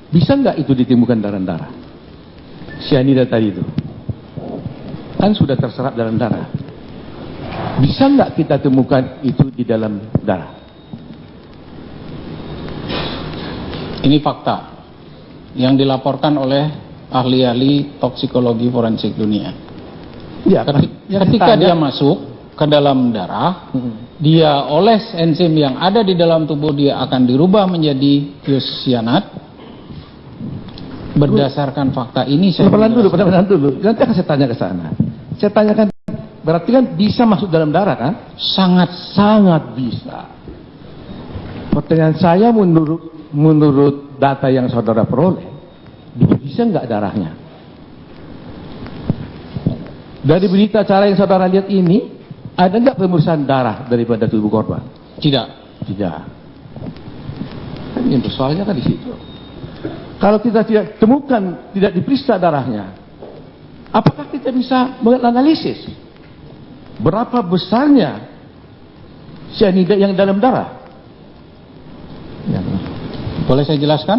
bisa nggak itu ditemukan dalam darah? Sianida tadi itu kan sudah terserap dalam darah. Bisa nggak kita temukan itu di dalam darah? Ini fakta yang dilaporkan oleh ahli-ahli toksikologi forensik dunia. Ya, ketika dia masuk ke dalam darah, dia oles enzim yang ada di dalam tubuh, dia akan dirubah menjadi thiocyanat. Berdasarkan fakta ini saya pelan dulu. Nanti akan saya tanya ke sana. Saya tanyakan, berarti kan bisa masuk dalam darah kan? Sangat bisa. Pertanyaan saya menurut data yang saudara peroleh, bisa nggak darahnya? Dari berita acara yang saudara lihat ini, ada nggak pemeriksaan darah daripada tubuh korban? Tidak. Ini soalnya kan di situ. Kalau kita tidak temukan, tidak diperiksa darahnya, apakah kita bisa menganalisis berapa besarnya sianida yang dalam darah? Ya. Boleh saya jelaskan?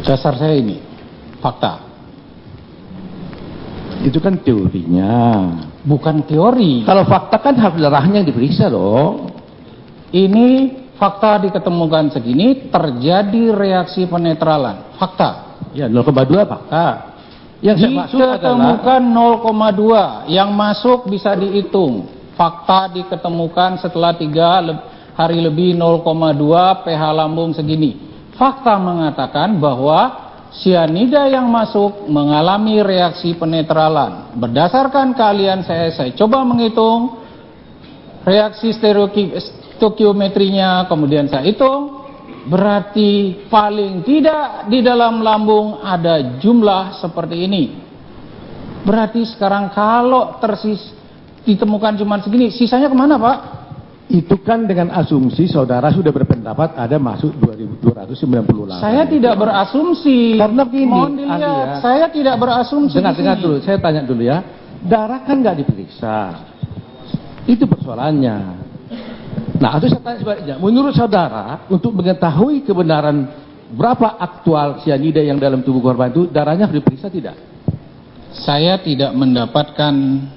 Dasar saya ini fakta. Itu kan teorinya. Bukan teori. Kalau fakta kan harus darahnya yang diperiksa loh. Ini fakta diketemukan segini, terjadi reaksi penetralan. Fakta. Ya, 0,2 fakta. Yang diketemukan 0,2. Yang masuk bisa dihitung. Fakta diketemukan setelah 3 hari lebih 0,2 pH lambung segini. Fakta mengatakan bahwa sianida yang masuk mengalami reaksi penetralan. Berdasarkan keahlian saya coba menghitung reaksi stoikiometrinya, kemudian saya hitung, berarti paling tidak di dalam lambung ada jumlah seperti ini. Berarti sekarang kalau ditemukan cuma segini, sisanya kemana Pak? Itu kan dengan asumsi saudara sudah berpendapat ada masuk 2298. Saya tidak berasumsi. Karena begini, Mohon dilihat, ahli ya. saya tidak berasumsi. Dengar dulu, saya tanya dulu ya. Darah kan nggak diperiksa. Itu persoalannya. Nah, atau saya tanya sebaliknya. Menurut saudara, untuk mengetahui kebenaran berapa aktual sianida yang dalam tubuh korban itu, darahnya harus diperiksa tidak? Saya tidak mendapatkan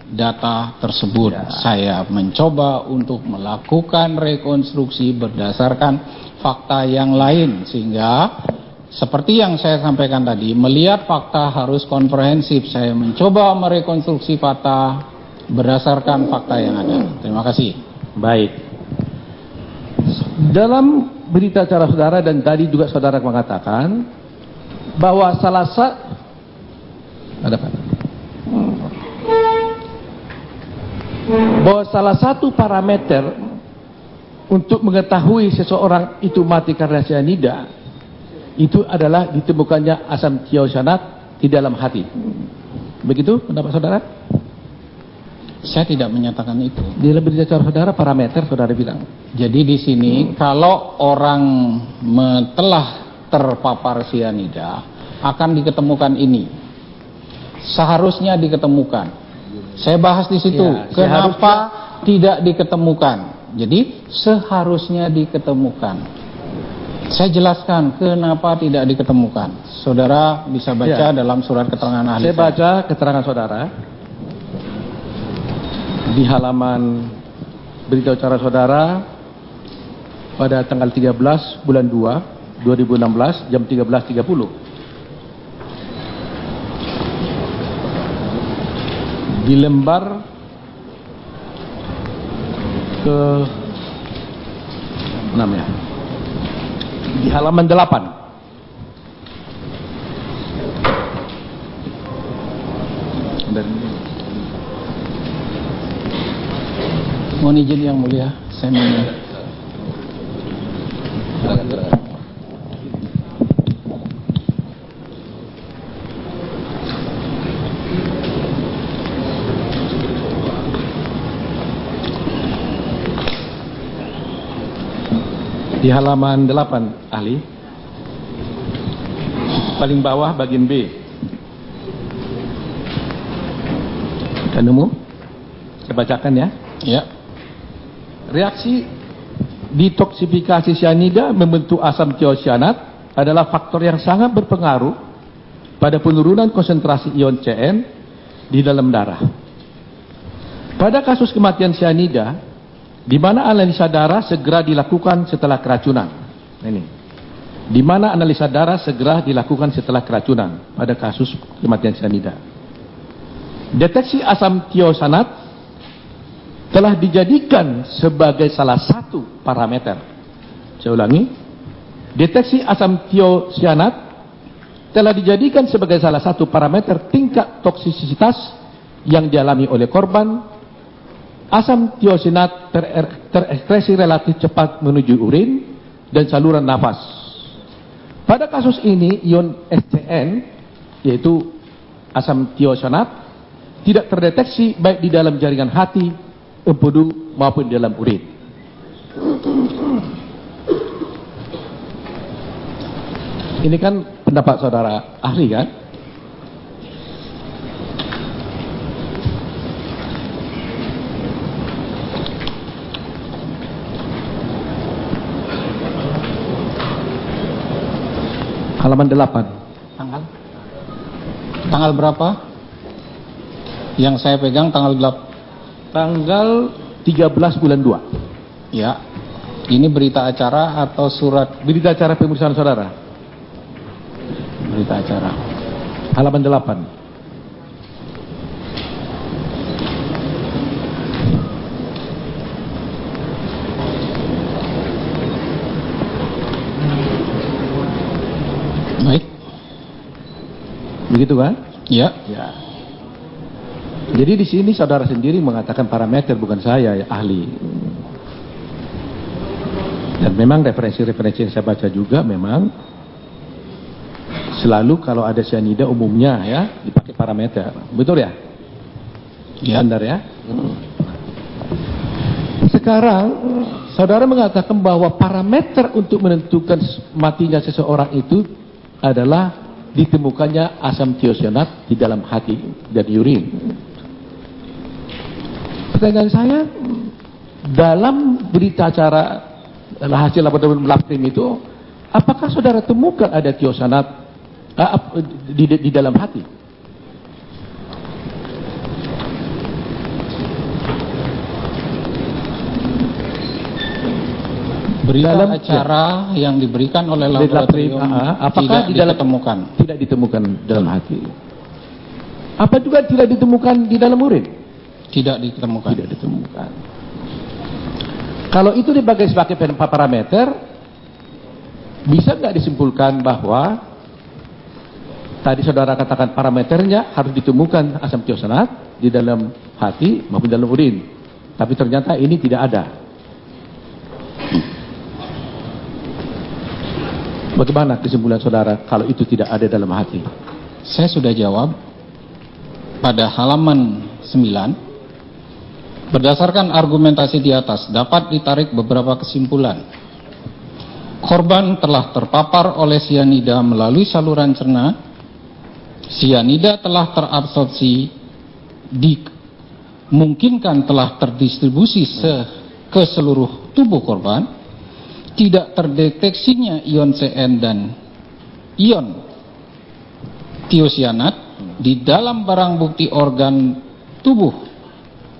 data tersebut. Ya. Saya mencoba untuk melakukan rekonstruksi berdasarkan fakta yang lain. Sehingga seperti yang saya sampaikan tadi, melihat fakta harus komprehensif. Saya mencoba merekonstruksi fakta berdasarkan fakta yang ada. Terima kasih. Baik. Dalam berita acara saudara dan tadi juga saudara mengatakan bahwa salah satu bahwa salah satu parameter untuk mengetahui seseorang itu mati karena cyanida itu adalah ditemukannya asam tiosyanat di dalam hati. Begitu pendapat saudara? Saya tidak menyatakan itu. Di dalam berita acara saudara parameter saudara bilang. Jadi di sini kalau orang telah terpapar cyanida akan diketemukan ini. Seharusnya diketemukan. Saya bahas di situ. Ya, kenapa tidak diketemukan? Jadi seharusnya diketemukan. Saya jelaskan kenapa tidak diketemukan. Saudara bisa baca dalam surat keterangan ahli. Saya baca keterangan saudara di halaman berita acara saudara pada tanggal 13 bulan 2 2016 jam 13.30. Di lembar ke 6 ya. Di halaman 8. Dan Mohon izin yang mulia, saya mau. di halaman 8 ahli paling bawah bagian B. Sudah nemu? Saya bacakan ya. Ya. Reaksi detoksifikasi cyanida membentuk asam tiosyanat adalah faktor yang sangat berpengaruh pada penurunan konsentrasi ion Cn di dalam darah. Pada kasus kematian cyanida, di mana analisa darah segera dilakukan setelah keracunan. Ini. Di mana analisa darah segera dilakukan setelah keracunan pada kasus kematian cyanida. Deteksi asam tiosyanat telah dijadikan sebagai salah satu parameter. Saya ulangi. Deteksi asam tiosyanat telah dijadikan sebagai salah satu parameter tingkat toksisitas yang dialami oleh korban. Asam tiosyanat terekspresi relatif cepat menuju urin dan saluran nafas. Pada kasus ini, ion SCN, yaitu asam tiosyanat, tidak terdeteksi baik di dalam jaringan hati, empedu maupun di dalam urin. Ini kan pendapat saudara ahli kan? Halaman 8. Tanggal berapa? Yang saya pegang tanggal 8. Tanggal 13 bulan 2. Ya. Ini berita acara atau surat? Berita acara pemeriksaan saudara. Berita acara. Halaman 8. Baik. Begitu kan? Ya. Ya. Jadi di sini saudara sendiri mengatakan parameter, bukan saya ya, ahli. Dan memang referensi-referensi yang saya baca juga memang selalu kalau ada cyanida umumnya ya dipakai parameter. Betul ya? Ya. Benar ya? sekarang saudara mengatakan bahwa parameter untuk menentukan matinya seseorang itu adalah ditemukannya asam tiosinat di dalam hati dan urin. Pertanyaan saya, dalam berita acara hasil laboratorium lab krim itu, apakah saudara temukan ada tiosinat di dalam hati? Berita dalam acara yang diberikan oleh laboratorium apakah tidak ditemukan? Tidak ditemukan dalam hati. Apa juga tidak ditemukan di dalam urin? Tidak ditemukan. Tidak ditemukan. Kalau itu dipakai sebagai parameter, bisa nggak disimpulkan bahwa tadi saudara katakan parameternya harus ditemukan asam tiosinat di dalam hati maupun dalam urin, tapi ternyata ini tidak ada. Bagaimana kesimpulan saudara kalau itu tidak ada dalam hati? Saya sudah jawab pada halaman 9. Berdasarkan argumentasi di atas dapat ditarik beberapa kesimpulan. Korban telah terpapar oleh sianida melalui saluran cerna. Sianida telah terabsorpsi, dimungkinkan telah terdistribusi ke seluruh tubuh korban. Tidak terdeteksinya ion CN dan ion tiosianat di dalam barang bukti organ tubuh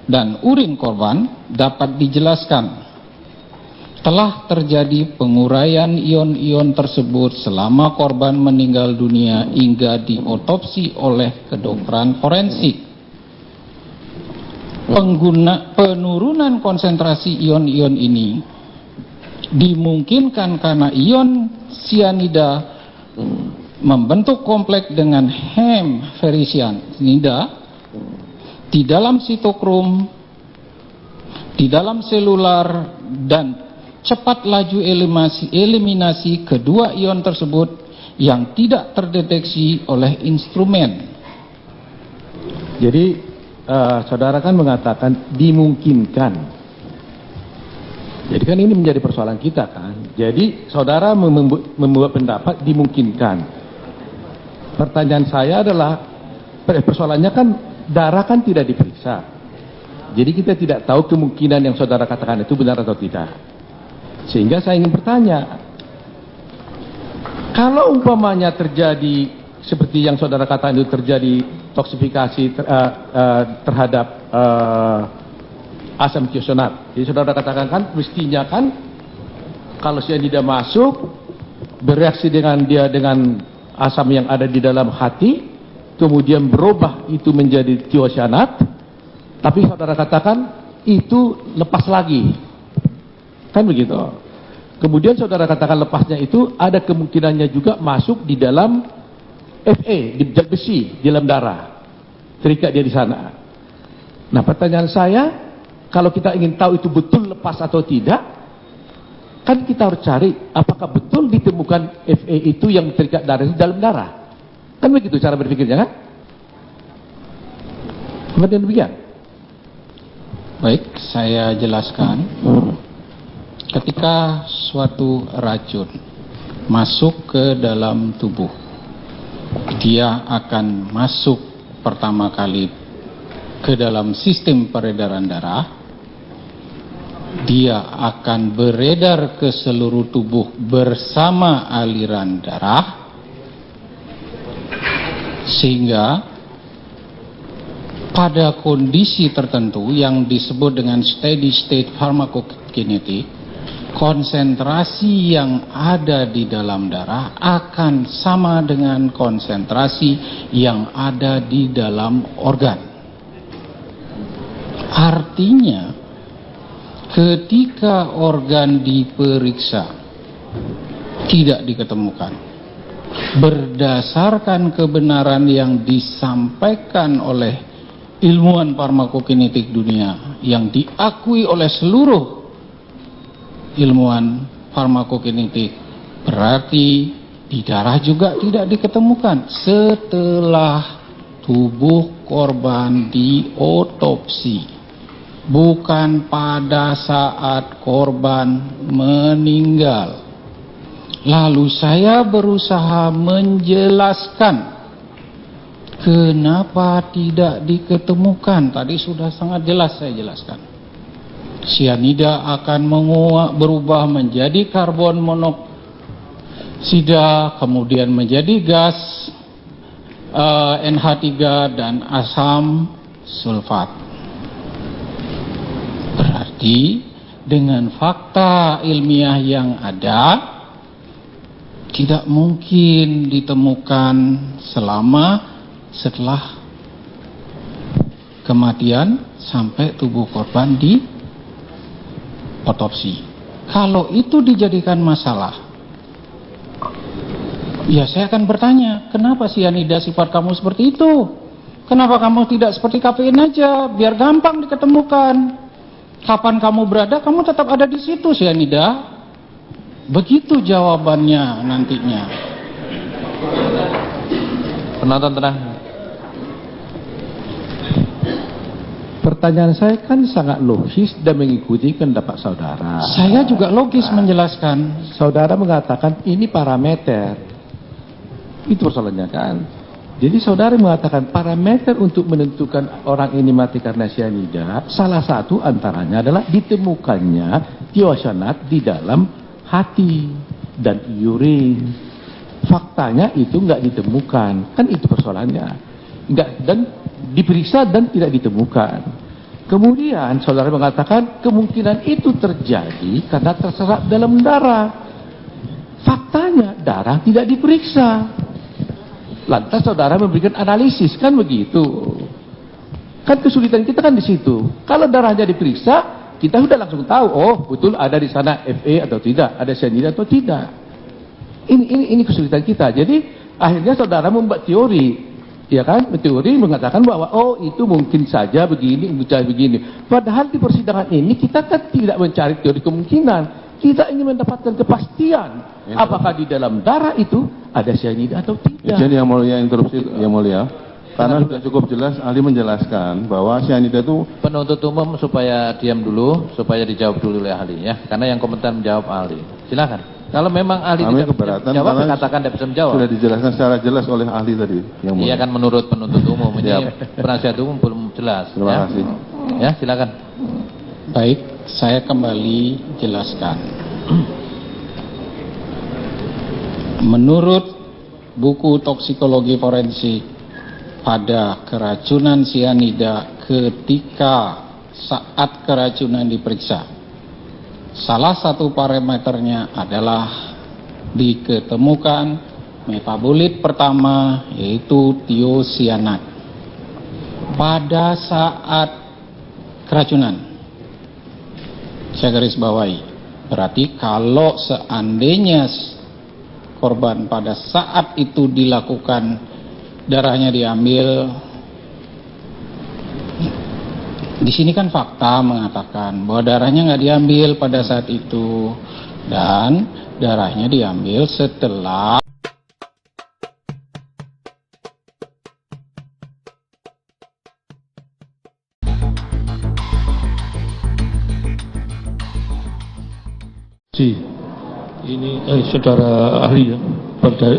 dan urin korban dapat dijelaskan telah terjadi penguraian ion-ion tersebut selama korban meninggal dunia hingga diotopsi oleh kedokteran forensik. Penurunan konsentrasi ion-ion ini dimungkinkan karena ion sianida membentuk kompleks dengan hemferisianida di dalam sitokrom, di dalam selular, dan cepat laju eliminasi kedua ion tersebut yang tidak terdeteksi oleh instrumen. Jadi saudara kan mengatakan dimungkinkan. Jadi kan ini menjadi persoalan kita kan. Jadi saudara membuat pendapat dimungkinkan. Pertanyaan saya adalah, persoalannya kan darah kan tidak diperiksa. Jadi kita tidak tahu kemungkinan yang saudara katakan itu benar atau tidak. Sehingga saya ingin bertanya, kalau umpamanya terjadi seperti yang saudara katakan itu terjadi toksifikasi terhadap asam tiosinat. Jadi saudara katakan kan mestinya kan kalau sianida masuk bereaksi dengan asam yang ada di dalam hati, kemudian berubah itu menjadi tiosianat, tapi saudara katakan itu lepas lagi. Kan begitu. Kemudian saudara katakan lepasnya itu ada kemungkinannya juga masuk di dalam Fe, di zat besi di dalam darah. Terikat dia di sana. Nah, pertanyaan saya, kalau kita ingin tahu itu betul lepas atau tidak, kan kita harus cari apakah betul ditemukan Fe itu yang terikat darah di dalam darah. Kan begitu cara berpikirnya kan? Seperti demikian. Baik, saya jelaskan. Ketika suatu racun masuk ke dalam tubuh, dia akan masuk pertama kali ke dalam sistem peredaran darah. Dia akan beredar ke seluruh tubuh bersama aliran darah, sehingga pada kondisi tertentu yang disebut dengan steady state pharmacokinetic, konsentrasi yang ada di dalam darah akan sama dengan konsentrasi yang ada di dalam organ. Artinya, ketika organ diperiksa tidak diketemukan, berdasarkan kebenaran yang disampaikan oleh ilmuwan farmakokinetik dunia yang diakui oleh seluruh ilmuwan farmakokinetik, berarti di darah juga tidak diketemukan setelah tubuh korban diotopsi. bukan pada saat korban meninggal. Lalu saya berusaha menjelaskan kenapa tidak diketemukan. Tadi sudah sangat jelas saya jelaskan. Sianida akan berubah menjadi karbon monoksida, kemudian menjadi gas NH3 dan asam sulfat. Berarti dengan fakta ilmiah yang ada, tidak mungkin ditemukan setelah kematian sampai tubuh korban di otopsi. Kalau itu dijadikan masalah, ya saya akan bertanya, kenapa sianida sifat kamu seperti itu? Kenapa kamu tidak seperti kafein aja, biar gampang diketemukan? Kapan kamu berada, kamu tetap ada di situ sianida. Begitu jawabannya nantinya. Penonton tenang. Pertanyaan saya kan sangat logis dan mengikuti pendapat saudara. Saya juga logis menjelaskan. Saudara mengatakan ini parameter. Itu persoalannya kan. Jadi saudara mengatakan parameter untuk menentukan orang ini mati karena cyanida, salah satu antaranya adalah ditemukannya tiosyanat di dalam hati dan urin. Faktanya itu nggak ditemukan, kan itu persoalannya. Nggak, dan diperiksa dan tidak ditemukan. Kemudian saudara mengatakan kemungkinan itu terjadi karena terserap dalam darah. Faktanya darah tidak diperiksa. Lantas saudara memberikan analisis, kan begitu. Kan kesulitan kita kan di situ. Kalau darahnya diperiksa, kita sudah langsung tahu, oh betul ada di sana Fe atau tidak, ada cyanida atau tidak. Ini kesulitan kita. Jadi akhirnya saudara membuat teori, ya kan? Teori mengatakan bahwa oh itu mungkin saja begini, begini. Padahal di persidangan ini kita kan tidak mencari teori kemungkinan. Kita ingin mendapatkan kepastian apakah di dalam darah itu ada cyanida atau tidak. Izin yang mulia interupsi yang mulia. Karena sudah cukup jelas ahli menjelaskan bahwa cyanida itu. Penuntut umum supaya diam dulu, supaya dijawab dulu oleh ahli ya. Karena yang komentar menjawab ahli. Silakan. Kalau memang ahli Kami tidak keberatan bisa menjawab, karena katakan tidak bisa menjawab. Sudah dijelaskan secara jelas oleh ahli tadi. Yang mulia. Iya kan menurut penuntut umum ini penasihat umum belum jelas. Terima kasih. Ya silakan. Baik, saya kembali jelaskan. Menurut buku toksikologi forensik, pada keracunan sianida ketika saat keracunan diperiksa, salah satu parameternya adalah diketemukan metabolit pertama yaitu tiosianat pada saat keracunan. Saya garis bawahi, berarti kalau seandainya korban pada saat itu dilakukan darahnya diambil, di sini kan fakta mengatakan bahwa darahnya nggak diambil pada saat itu dan darahnya diambil setelah ini saudara ahli ya, pada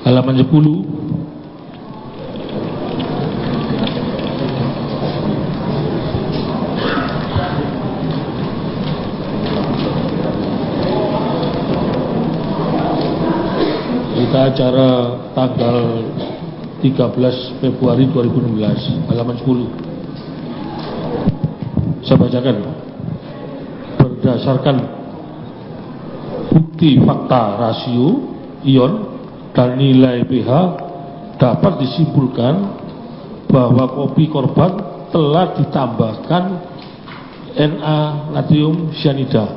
halaman 10. Kita acara tanggal 13 Februari 2016, halaman 10. Saya bacakan. Berdasarkan bukti fakta rasio ion dan nilai pH, dapat disimpulkan bahwa kopi korban telah ditambahkan Na natrium cyanida,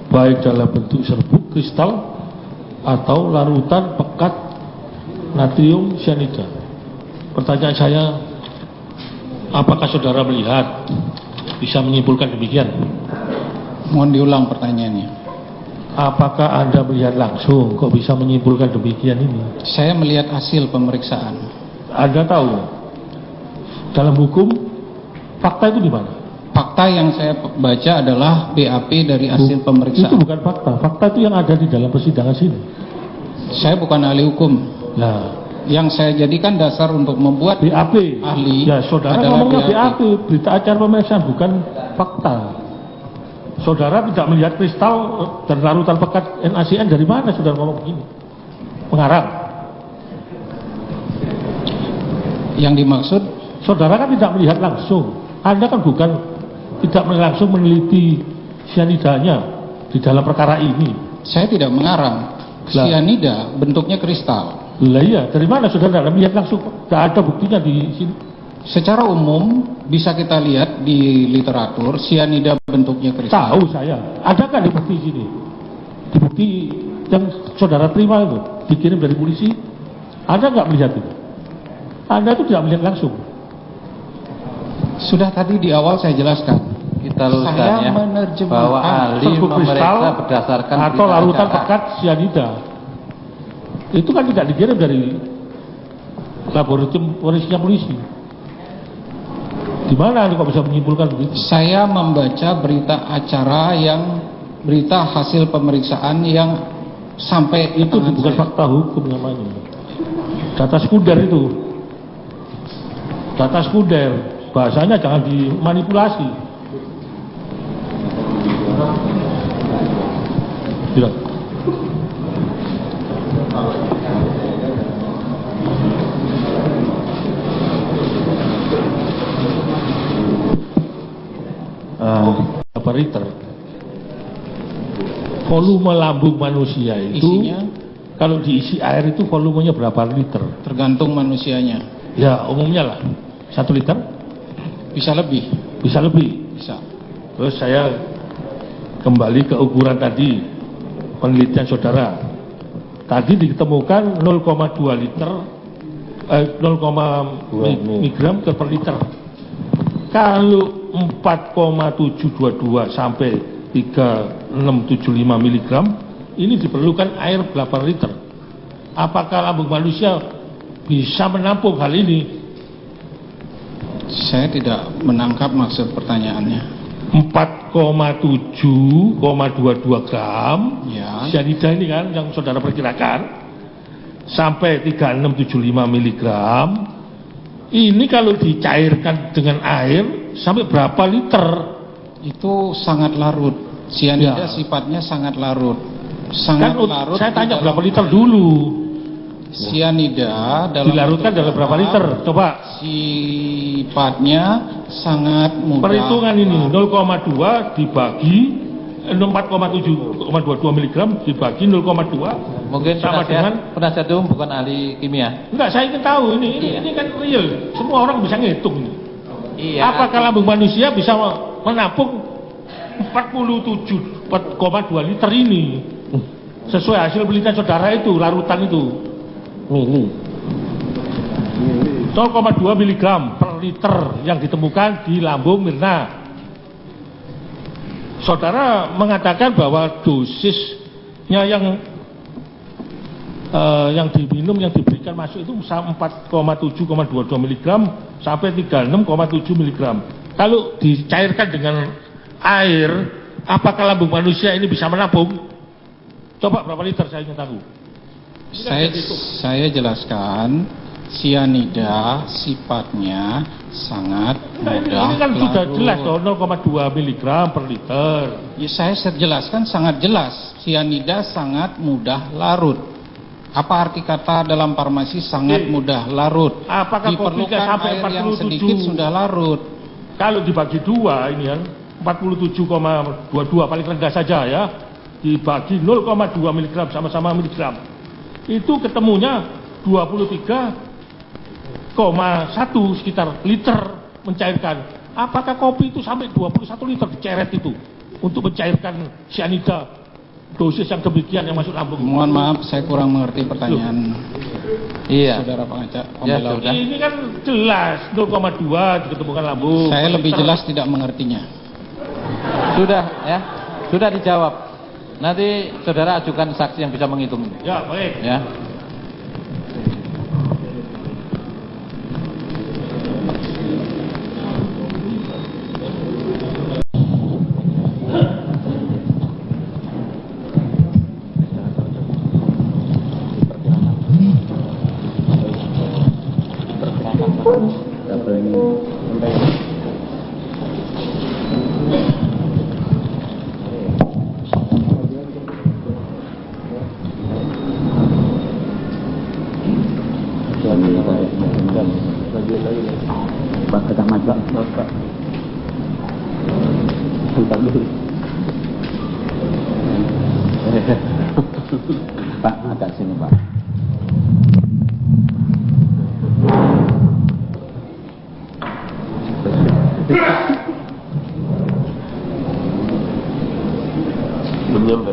baik dalam bentuk serbuk kristal atau larutan pekat natrium cyanida. Pertanyaan saya, apakah saudara melihat bisa menyimpulkan demikian? Mohon diulang pertanyaannya. Apakah Anda melihat langsung kok bisa menyimpulkan demikian ini? Saya melihat hasil pemeriksaan. Anda tahu dalam hukum fakta itu di mana? Fakta yang saya baca adalah BAP dari hasil Itu pemeriksaan. bukan fakta. Fakta itu yang ada di dalam persidangan sini. Saya bukan ahli hukum. Nah, Yang saya jadikan dasar untuk membuat BAP. ahli Ya, saudara adalah ngomongnya BAP. BAP, berita acara pemeriksaan, bukan fakta. Saudara tidak melihat kristal dan larutan pekat NaCN dari mana saudara ngomong begini? Pengarang. Yang dimaksud Saudara kan tidak melihat langsung. Anda kan bukan tidak langsung meneliti cyanidanya di dalam perkara ini. saya tidak mengarang. Sianida bentuknya kristal. Lah iya, dari mana saudara tidak melihat langsung? Tidak ada buktinya di sini. Secara umum bisa kita lihat di literatur sianida bentuknya kristal. Tahu saya. Adakah di bukti sini? Di bukti yang saudara terima itu dikirim dari polisi, Anda nggak melihat itu? Anda itu tidak melihat langsung. Sudah tadi di awal saya jelaskan. Kita luruskan Saya ya, menerjemahkan bahwa ahli Serbuk kristal memeriksa berdasarkan atau berita larutan acara. pekat cyanida. Itu kan tidak dikirim dari laboratorium forensiknya polisi. Di mana Anda kok bisa menyimpulkan begitu? Saya membaca berita hasil pemeriksaan yang sampai Itu tangan bukan saya. fakta hukum namanya. Data sekunder itu. Data sekunder. Bahasanya jangan dimanipulasi. Tidak. Berapa liter? Volume lambung manusia itu Isinya kalau diisi air itu volumenya berapa liter? tergantung manusianya. Ya umumnya lah 1 liter, Bisa lebih, bisa lebih. bisa. Terus saya kembali ke ukuran tadi penelitian saudara. Tadi ditemukan 0,2 liter 0, miligram per liter. Kalau 4,722 sampai 3675 miligram ini diperlukan air 8 liter. Apakah lambung manusia bisa menampung hal ini? Saya tidak menangkap maksud pertanyaannya. 4,7,22 gram Ya, cyanida ini kan yang saudara perkirakan sampai 3675 miligram. Ini kalau dicairkan dengan air sampai berapa liter? itu sangat larut. Sianida Ya. sifatnya sangat larut. Sangat Kan larut. saya di tanya dalam berapa liter air. dulu? Sianida dalam Dilarutkan dalam berapa liter? Coba sifatnya sangat mudah. perhitungan ini 0,2 dibagi 4,7,22 miligram dibagi 0,2 Mungkin sama dengan penasihat umum bukan ahli kimia. enggak, saya ingin tahu ini kan real. Semua orang bisa ngitung ini. Iya. Apakah lambung manusia bisa menampung 47,2 liter ini? Sesuai hasil penelitian saudara itu, larutan itu. 0,2 miligram per liter yang ditemukan di lambung Mirna. Saudara mengatakan bahwa dosisnya yang diminum, yang diberikan masuk itu 4,7,22 miligram sampai 36,7 miligram. Kalau dicairkan dengan air, apakah lambung manusia ini bisa menampung? Coba berapa liter saya ingin tahu. Saya jelaskan, sianida sifatnya sangat Nah, mudah ini kan sudah larut. jelas toh 0,2 miligram per liter. Ya, saya jelaskan sangat jelas, sianida sangat mudah larut. Apa arti kata dalam farmasi sangat Oke. mudah larut? Apakah Diperlukan kopinya sampai air yang 47? sedikit sudah larut. Kalau dibagi dua ini kan 47,22 paling rendah saja ya, dibagi 0,2 miligram sama-sama miligram, itu ketemunya 23,1 sekitar liter mencairkan. Apakah kopi itu sampai 21 liter diceret itu untuk mencairkan cyanida dosis yang demikian yang masuk lambung? Mohon maaf, saya kurang mengerti pertanyaan Iya. saudara pengacara. Ya, pembela. sudah. Ini kan jelas 0,2 diketemukan lambung. Saya lebih Liter. jelas tidak mengertinya. Sudah ya. Sudah dijawab. Nanti saudara ajukan saksi yang bisa menghitung. Ya, baik. Ya. Apa ini? Pak Kecamatan Pak. Bentar dulu. Pak, agak sini Pak. Belum nyampe.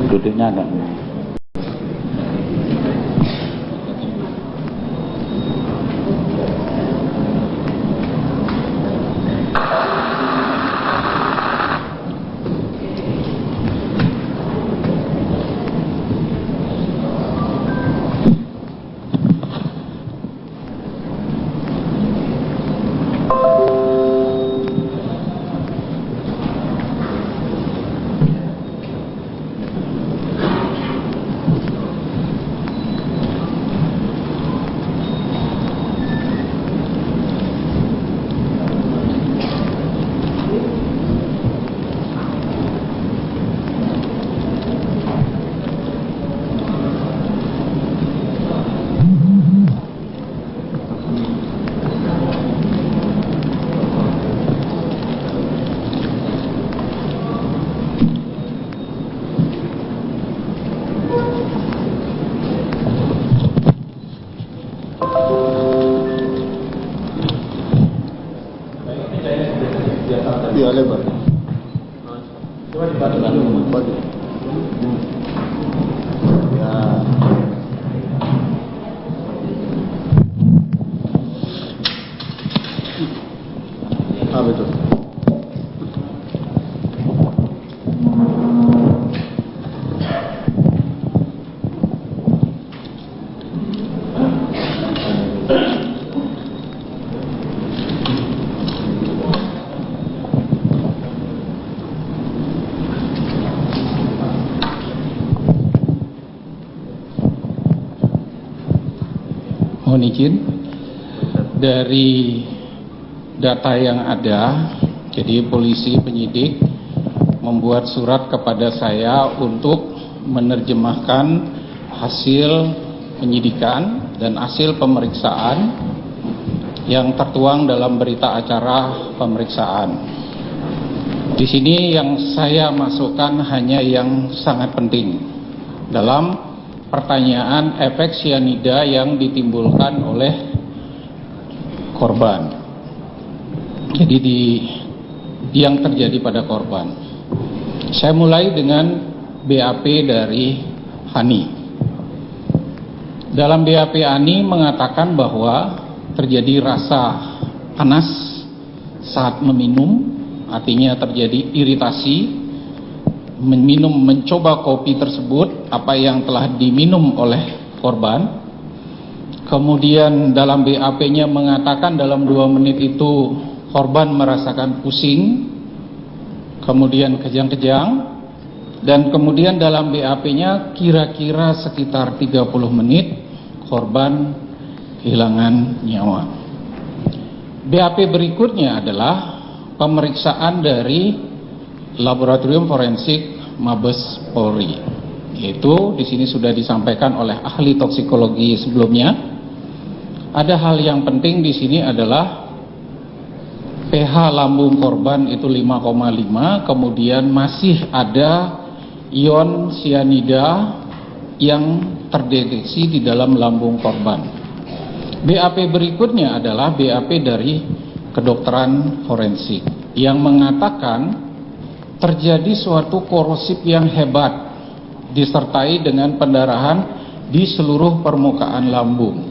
Duduknya agak lebar. Coba dibantu. Ya. Ah, betul. Mohon izin, dari data yang ada, jadi polisi penyidik membuat surat kepada saya untuk menerjemahkan hasil penyidikan dan hasil pemeriksaan yang tertuang dalam berita acara pemeriksaan. Di sini yang saya masukkan hanya yang sangat penting dalam pertanyaan efek sianida yang ditimbulkan oleh korban. Jadi yang terjadi pada korban. Saya mulai dengan BAP dari Hani. Dalam BAP Hani mengatakan bahwa terjadi rasa panas saat meminum, artinya terjadi iritasi. Mencoba kopi tersebut, apa yang telah diminum oleh korban. Kemudian dalam BAP-nya mengatakan dalam 2 menit itu korban merasakan pusing, kemudian kejang-kejang, dan kemudian dalam BAP-nya kira-kira sekitar 30 menit korban kehilangan nyawa. BAP berikutnya adalah pemeriksaan dari Laboratorium Forensik Mabes Polri, yaitu di sini sudah disampaikan oleh ahli toksikologi sebelumnya. Ada hal yang penting di sini adalah pH lambung korban itu 5,5, kemudian masih ada ion sianida yang terdeteksi di dalam lambung korban. BAP berikutnya adalah BAP dari kedokteran forensik yang mengatakan terjadi suatu korosif yang hebat disertai dengan pendarahan di seluruh permukaan lambung.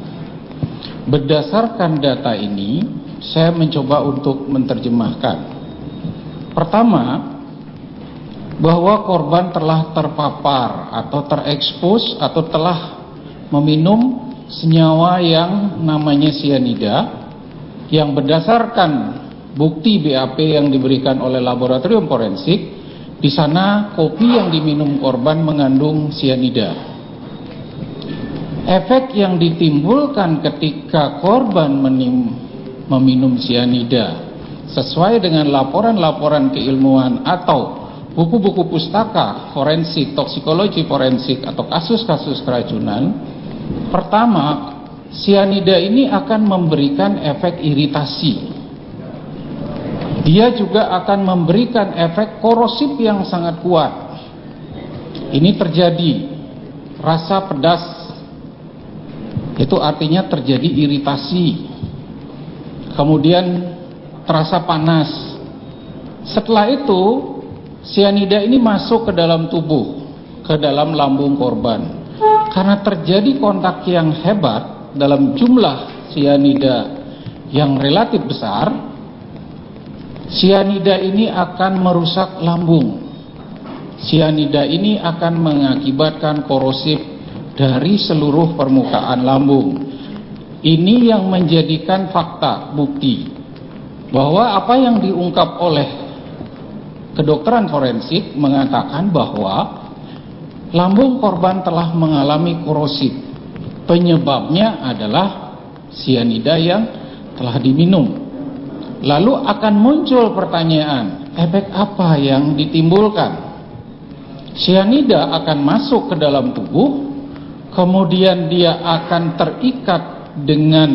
Berdasarkan data ini, saya mencoba untuk menerjemahkan. Pertama, bahwa korban telah terpapar atau terekspos atau telah meminum senyawa yang namanya sianida, yang berdasarkan bukti BAP yang diberikan oleh laboratorium forensik, di sana kopi yang diminum korban mengandung sianida. Efek yang ditimbulkan ketika korban meminum sianida sesuai dengan laporan-laporan keilmuan atau buku-buku pustaka forensik, toksikologi forensik atau kasus-kasus keracunan, pertama, sianida ini akan memberikan efek iritasi. Dia juga akan memberikan efek korosif yang sangat kuat. Ini terjadi rasa pedas, itu artinya terjadi iritasi. Kemudian terasa panas. Setelah itu sianida ini masuk ke dalam tubuh, ke dalam lambung korban. Karena terjadi kontak yang hebat dalam jumlah sianida yang relatif besar, sianida ini akan merusak lambung. Sianida ini akan mengakibatkan korosif dari seluruh permukaan lambung. Ini yang menjadikan fakta, bukti bahwa apa yang diungkap oleh kedokteran forensik mengatakan bahwa lambung korban telah mengalami korosif. Penyebabnya adalah sianida yang telah diminum. Lalu akan muncul pertanyaan, efek apa yang ditimbulkan? Sianida akan masuk ke dalam tubuh, kemudian dia akan terikat dengan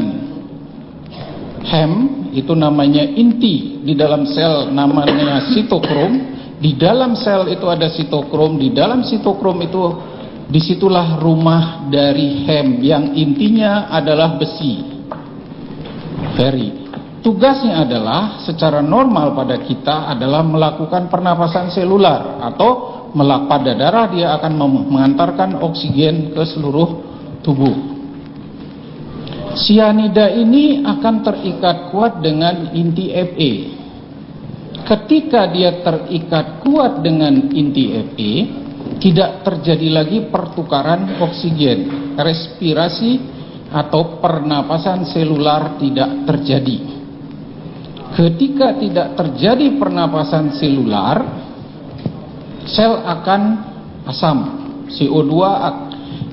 hem, itu namanya inti di dalam sel, namanya sitokrom. Di dalam sel itu ada sitokrom, di dalam sitokrom itu disitulah rumah dari hem yang intinya adalah besi. Tugasnya adalah secara normal pada kita adalah melakukan pernapasan selular atau pada darah dia akan mengantarkan oksigen ke seluruh tubuh. Sianida ini akan terikat kuat dengan inti Fe. Ketika dia terikat kuat dengan inti Fe, tidak terjadi lagi pertukaran oksigen, respirasi atau pernapasan selular tidak terjadi. Ketika tidak terjadi pernapasan selular, sel akan asam. CO2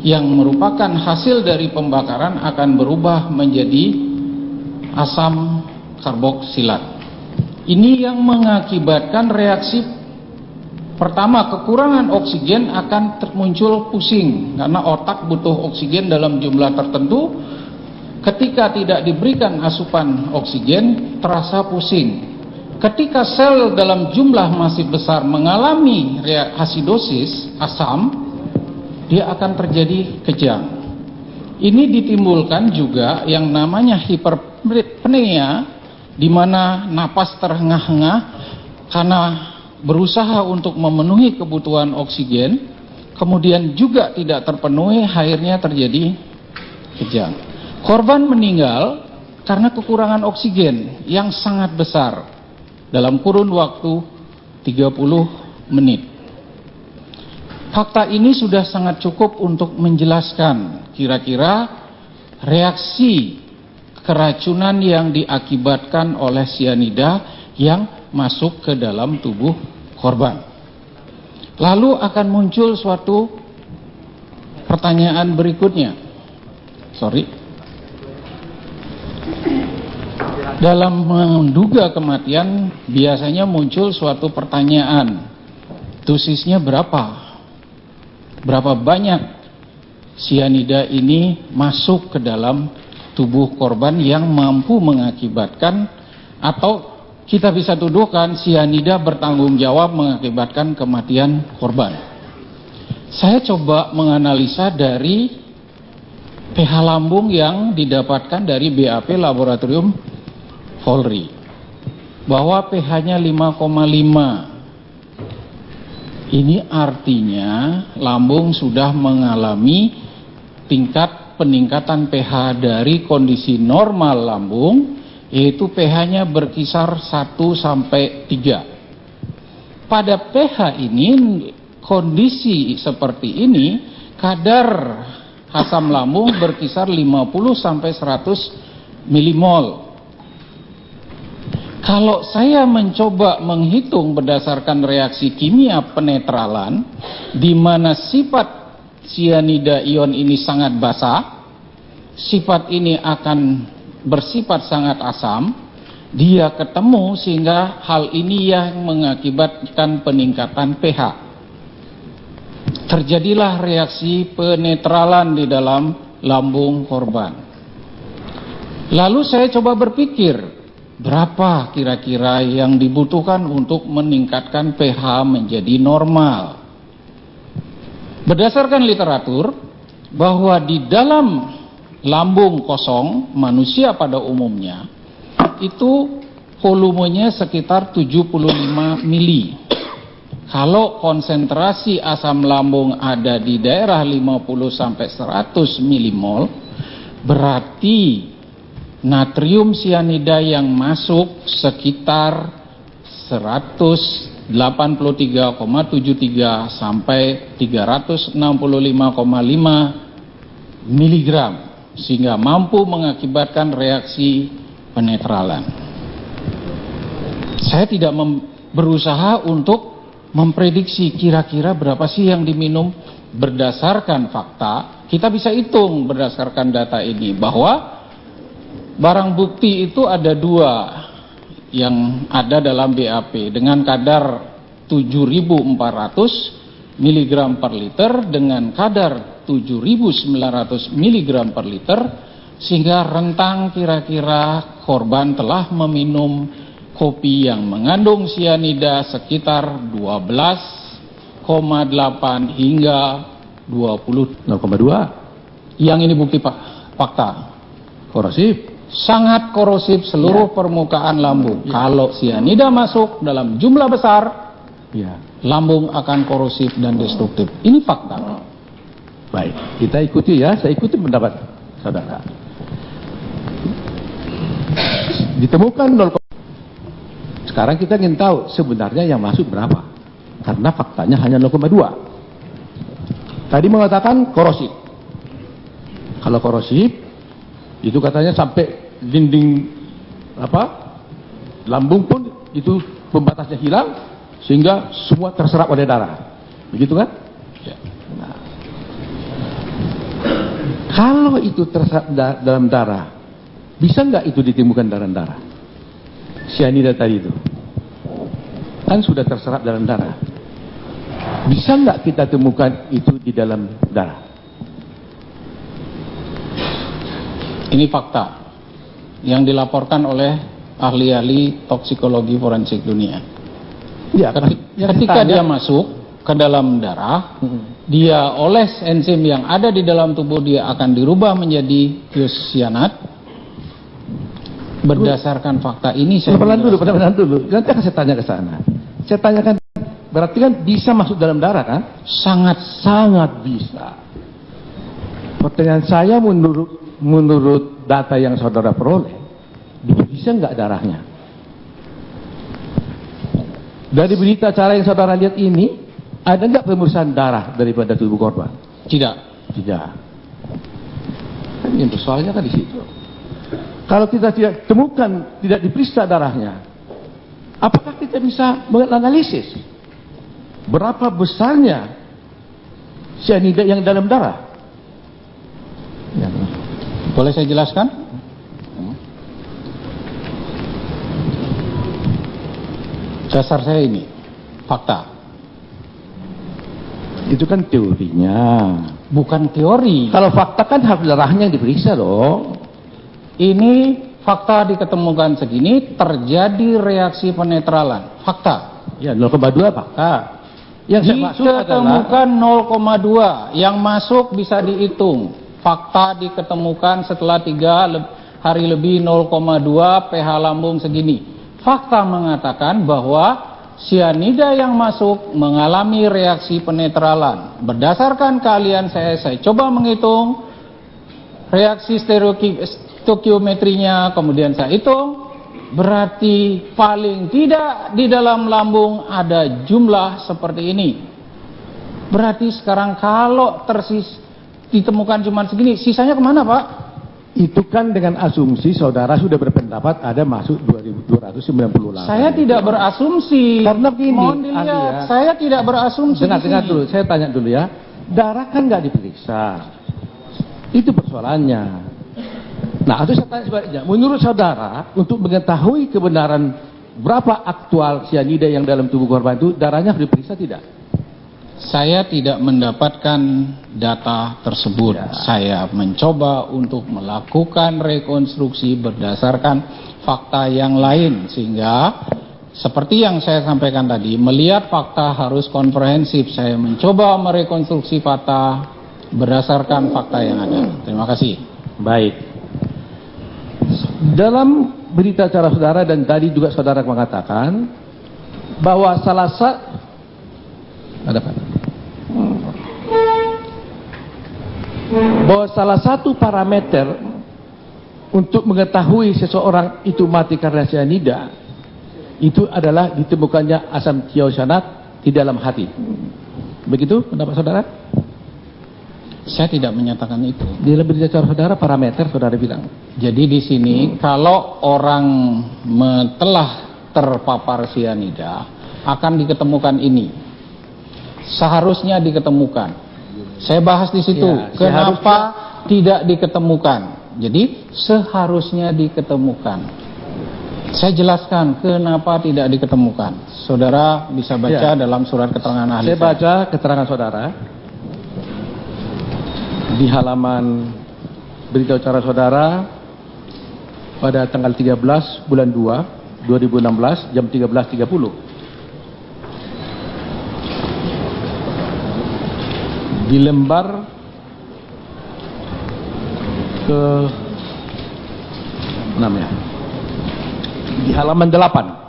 yang merupakan hasil dari pembakaran akan berubah menjadi asam karboksilat. Ini yang mengakibatkan reaksi pertama, kekurangan oksigen akan muncul pusing karena otak butuh oksigen dalam jumlah tertentu. Ketika tidak diberikan asupan oksigen, terasa pusing. Ketika sel dalam jumlah masih besar mengalami asidosis, asam, dia akan terjadi kejang. Ini ditimbulkan juga yang namanya hiperpnea, di mana napas terengah-engah karena berusaha untuk memenuhi kebutuhan oksigen, kemudian juga tidak terpenuhi, akhirnya terjadi kejang. Korban meninggal karena kekurangan oksigen yang sangat besar dalam kurun waktu 30 menit. Fakta ini sudah sangat cukup untuk menjelaskan kira-kira reaksi keracunan yang diakibatkan oleh sianida yang masuk ke dalam tubuh korban. Lalu akan muncul suatu pertanyaan berikutnya. Dalam menduga kematian biasanya muncul suatu pertanyaan, dosisnya berapa? Berapa banyak sianida ini masuk ke dalam tubuh korban yang mampu mengakibatkan, atau kita bisa tuduhkan sianida bertanggung jawab mengakibatkan kematian korban. Saya coba menganalisa dari pH lambung yang didapatkan dari BAP laboratorium Polri, bahwa pH-nya 5,5. Ini artinya lambung sudah mengalami tingkat peningkatan pH dari kondisi normal lambung, yaitu pH-nya berkisar 1 sampai 3. Pada pH ini, kondisi seperti ini, kadar asam lambung berkisar 50 sampai 100 milimol. Kalau saya mencoba menghitung berdasarkan reaksi kimia penetralan, di mana sifat sianida ion ini sangat basah, sifat ini akan bersifat sangat asam, dia ketemu sehingga hal ini yang mengakibatkan peningkatan pH. Terjadilah reaksi penetralan di dalam lambung korban. Lalu saya coba berpikir, berapa kira-kira yang dibutuhkan untuk meningkatkan pH menjadi normal? Berdasarkan literatur, bahwa di dalam lambung kosong manusia pada umumnya, itu volumenya sekitar 75 mili. Kalau konsentrasi asam lambung ada di daerah 50 sampai 100 milimol, berarti natrium sianida yang masuk sekitar 183,73 sampai 365,5 miligram, sehingga mampu mengakibatkan reaksi penetralan. Saya tidak berusaha untuk memprediksi kira-kira berapa sih yang diminum. Berdasarkan fakta, kita bisa hitung berdasarkan data ini bahwa barang bukti itu ada dua yang ada dalam BAP dengan kadar 7.400 mg per liter dengan kadar 7.900 mg per liter, sehingga rentang kira-kira korban telah meminum kopi yang mengandung sianida sekitar 12,8 hingga 20,2. Yang ini bukti fakta. Korosif. Sangat korosif seluruh permukaan lambung. Kalau sianida masuk dalam jumlah besar, lambung akan korosif dan destruktif. Ini fakta. Baik, kita ikuti ya. Saya ikuti pendapat saudara. Ditemukan 0. Sekarang kita ingin tahu sebenarnya yang masuk berapa, karena faktanya hanya 0,2. Tadi mengatakan korosif. Kalau korosif itu katanya sampai dinding lambung pun itu pembatasnya hilang, sehingga semua terserap oleh darah. Begitu kan? Ya. Nah, kalau itu terserap dalam darah, bisa nggak itu ditemukan dalam darah? Sianida tadi itu kan sudah terserap dalam darah. Bisa nggak kita temukan itu di dalam darah? Ini fakta yang dilaporkan oleh ahli-ahli toksikologi forensik dunia. Ya, Ketika dia masuk ke dalam darah, dia oles enzim yang ada di dalam tubuh dia akan dirubah menjadi thiocyanat. Berdasarkan fakta ini saya pelan dulu. Nanti akan saya tanya ke sana. Saya tanyakan, berarti kan bisa masuk dalam darah kan? Sangat bisa. Pertanyaan saya menurut data yang saudara peroleh, bisa nggak darahnya? Dari berita acara yang saudara lihat ini, ada nggak pemeriksaan darah daripada tubuh korban? Tidak. Kan yang soalnya kan di situ. Kalau kita tidak temukan, tidak diperiksa darahnya, apakah kita bisa menganalisis berapa besarnya sianida yang dalam darah? Ya. Boleh saya jelaskan? Dasar saya ini fakta. Itu kan teorinya. Bukan teori. Kalau fakta kan harus darahnya yang diperiksa dong. Ini fakta diketemukan segini, terjadi reaksi penetralan. Fakta. Ya, 0,2 fakta. Yang saya maksud diketemukan 0,2. Yang masuk bisa dihitung. Fakta diketemukan setelah 3 hari lebih 0,2 pH lambung segini. Fakta mengatakan bahwa sianida yang masuk mengalami reaksi penetralan. Berdasarkan keahlian saya coba menghitung reaksi stoikiometrinya, kemudian saya hitung, berarti paling tidak di dalam lambung ada jumlah seperti ini. Berarti sekarang kalau ditemukan cuma segini, sisanya kemana Pak? Itu kan dengan asumsi saudara sudah berpendapat ada masuk 298. Saya tidak berasumsi. Karena begini, mohon dilihat, ahli ya. saya tidak berasumsi. Dengar dulu, saya tanya dulu ya. Darah kan nggak diperiksa. Itu persoalannya. Nah, atau saya tanya sebaliknya. Menurut saudara, untuk mengetahui kebenaran berapa aktual cyanida yang dalam tubuh korban itu, darahnya harus diperiksa tidak? Saya tidak mendapatkan data tersebut. Ya. Saya mencoba untuk melakukan rekonstruksi berdasarkan fakta yang lain. Sehingga seperti yang saya sampaikan tadi, melihat fakta harus komprehensif. Saya mencoba merekonstruksi fakta berdasarkan fakta yang ada. Terima kasih. Baik. Dalam berita acara saudara dan tadi juga saudara mengatakan bahwa salah satu bahwa salah satu parameter untuk mengetahui seseorang itu mati karena cyanida itu adalah ditemukannya asam tiosyanat di dalam hati. Begitu pendapat saudara? Saya tidak menyatakan itu. Di dalam berita acara saudara parameter saudara bilang. Jadi di sini kalau orang telah terpapar cyanida akan diketemukan ini. Seharusnya diketemukan. Saya bahas di situ. Ya, kenapa tidak diketemukan? Jadi seharusnya diketemukan. Saya jelaskan kenapa tidak diketemukan. Saudara bisa baca dalam surat keterangan ahli. Saya baca keterangan saudara di halaman berita acara saudara pada tanggal 13 bulan 2 2016 jam 13.30. Di lembar ke 6 ya. Di halaman 8.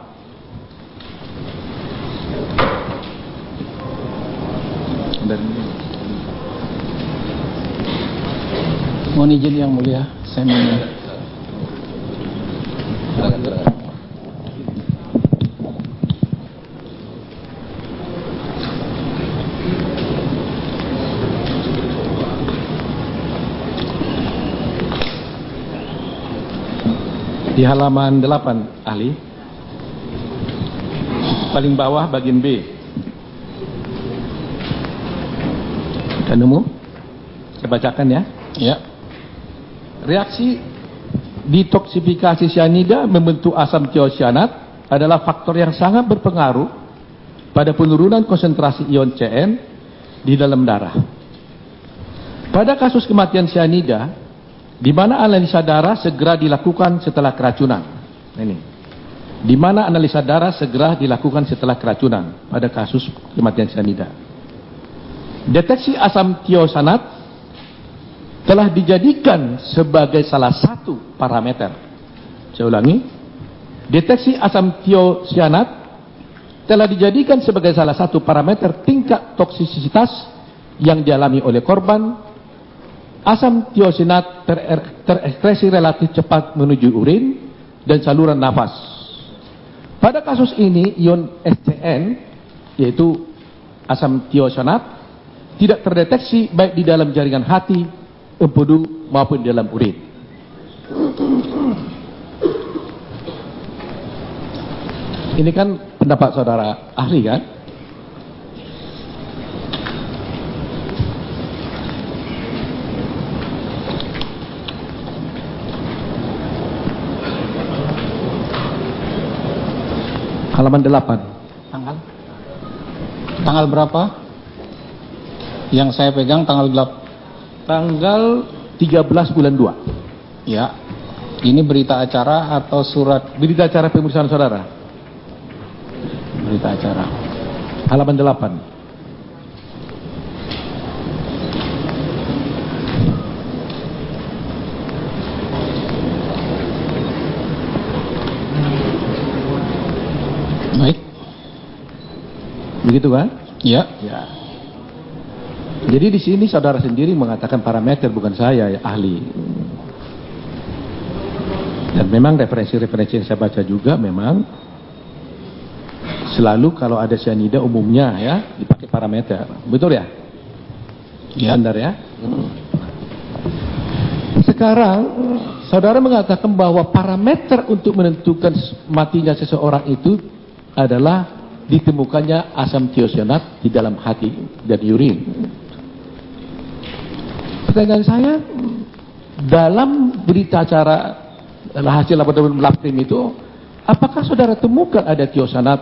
Mohon izin yang mulia, saya mau. Di halaman 8, ahli. Paling bawah bagian B. Sudah nemu? Saya bacakan ya. Ya. Reaksi detoksifikasi cyanida membentuk asam tiosyanat adalah faktor yang sangat berpengaruh pada penurunan konsentrasi ion Cn di dalam darah. Pada kasus kematian cyanida, di mana analisa darah segera dilakukan setelah keracunan. Ini. Di mana analisa darah segera dilakukan setelah keracunan pada kasus kematian cyanida. Deteksi asam tiosyanat telah dijadikan sebagai salah satu parameter. Saya ulangi. Deteksi asam tiosyanat telah dijadikan sebagai salah satu parameter tingkat toksisitas yang dialami oleh korban. Asam tiosyanat terekspresi relatif cepat menuju urin dan saluran nafas. Pada kasus ini, ion SCN, yaitu asam tiosyanat, tidak terdeteksi baik di dalam jaringan hati, empedu maupun di dalam urin. Ini kan pendapat saudara ahli kan? Halaman 8. Tanggal berapa? Yang saya pegang tanggal 8. Tanggal 13 bulan 2. Ya. Ini berita acara atau surat? Berita acara pemeriksaan saudara. Berita acara. Halaman 8. Baik. Begitu kan? Ya. Ya. Jadi di sini saudara sendiri mengatakan parameter, bukan saya ya, ahli. Dan memang referensi-referensi yang saya baca juga memang selalu kalau ada cyanida umumnya ya dipakai parameter. Betul ya? Ya. Benar ya? sekarang saudara mengatakan bahwa parameter untuk menentukan matinya seseorang itu adalah ditemukannya asam tiosyanat di dalam hati dan urin. Pertanyaan saya, dalam berita acara hasil laboratorium labkrim itu, apakah saudara temukan ada tiosyanat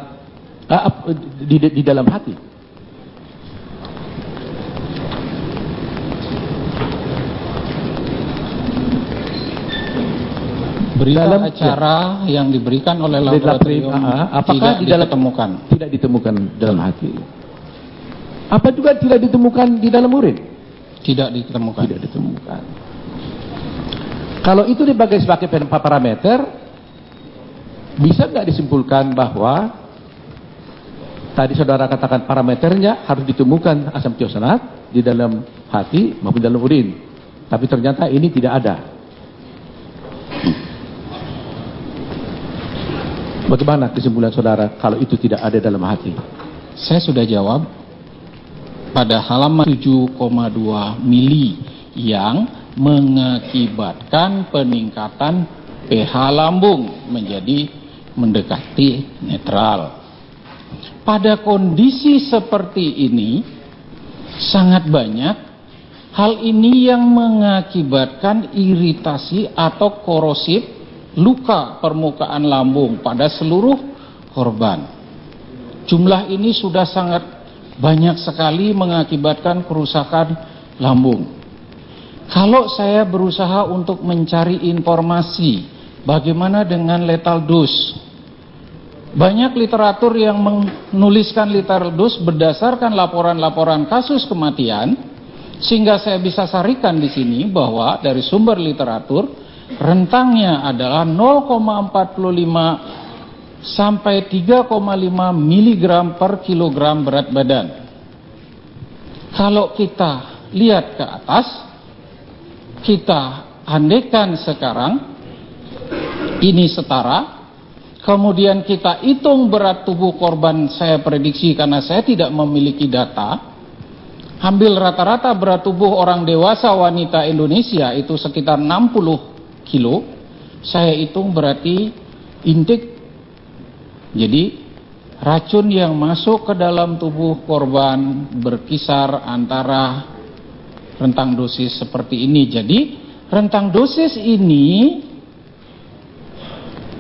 di dalam hati? Berita dalam acara yang diberikan oleh laboratorium apakah tidak ditemukan? Tidak ditemukan dalam hati. Apa juga tidak ditemukan di dalam urin? Tidak ditemukan. Tidak ditemukan. Kalau itu sebagai parameter, bisa nggak disimpulkan bahwa tadi saudara katakan parameternya harus ditemukan asam tiosyanat di dalam hati maupun dalam urin, tapi ternyata ini tidak ada. Bagaimana kesimpulan saudara kalau itu tidak ada dalam hati? Saya sudah jawab pada halaman 7,2 mili yang mengakibatkan peningkatan pH lambung menjadi mendekati netral. Pada kondisi seperti ini sangat banyak hal ini yang mengakibatkan iritasi atau korosif luka permukaan lambung pada seluruh korban. Jumlah ini sudah sangat banyak sekali mengakibatkan kerusakan lambung. Kalau saya berusaha untuk mencari informasi bagaimana dengan lethal dose, banyak literatur yang menuliskan lethal dose berdasarkan laporan-laporan kasus kematian, sehingga saya bisa sarikan di sini bahwa dari sumber literatur rentangnya adalah 0,45 sampai 3,5 mg per kilogram berat badan. Kalau kita lihat ke atas, kita andaikan sekarang ini setara, kemudian kita hitung berat tubuh korban, saya prediksi karena saya tidak memiliki data, ambil rata-rata berat tubuh orang dewasa wanita Indonesia itu sekitar 60 kilo, saya hitung berarti intake. Jadi racun yang masuk ke dalam tubuh korban berkisar antara rentang dosis seperti ini. Jadi rentang dosis ini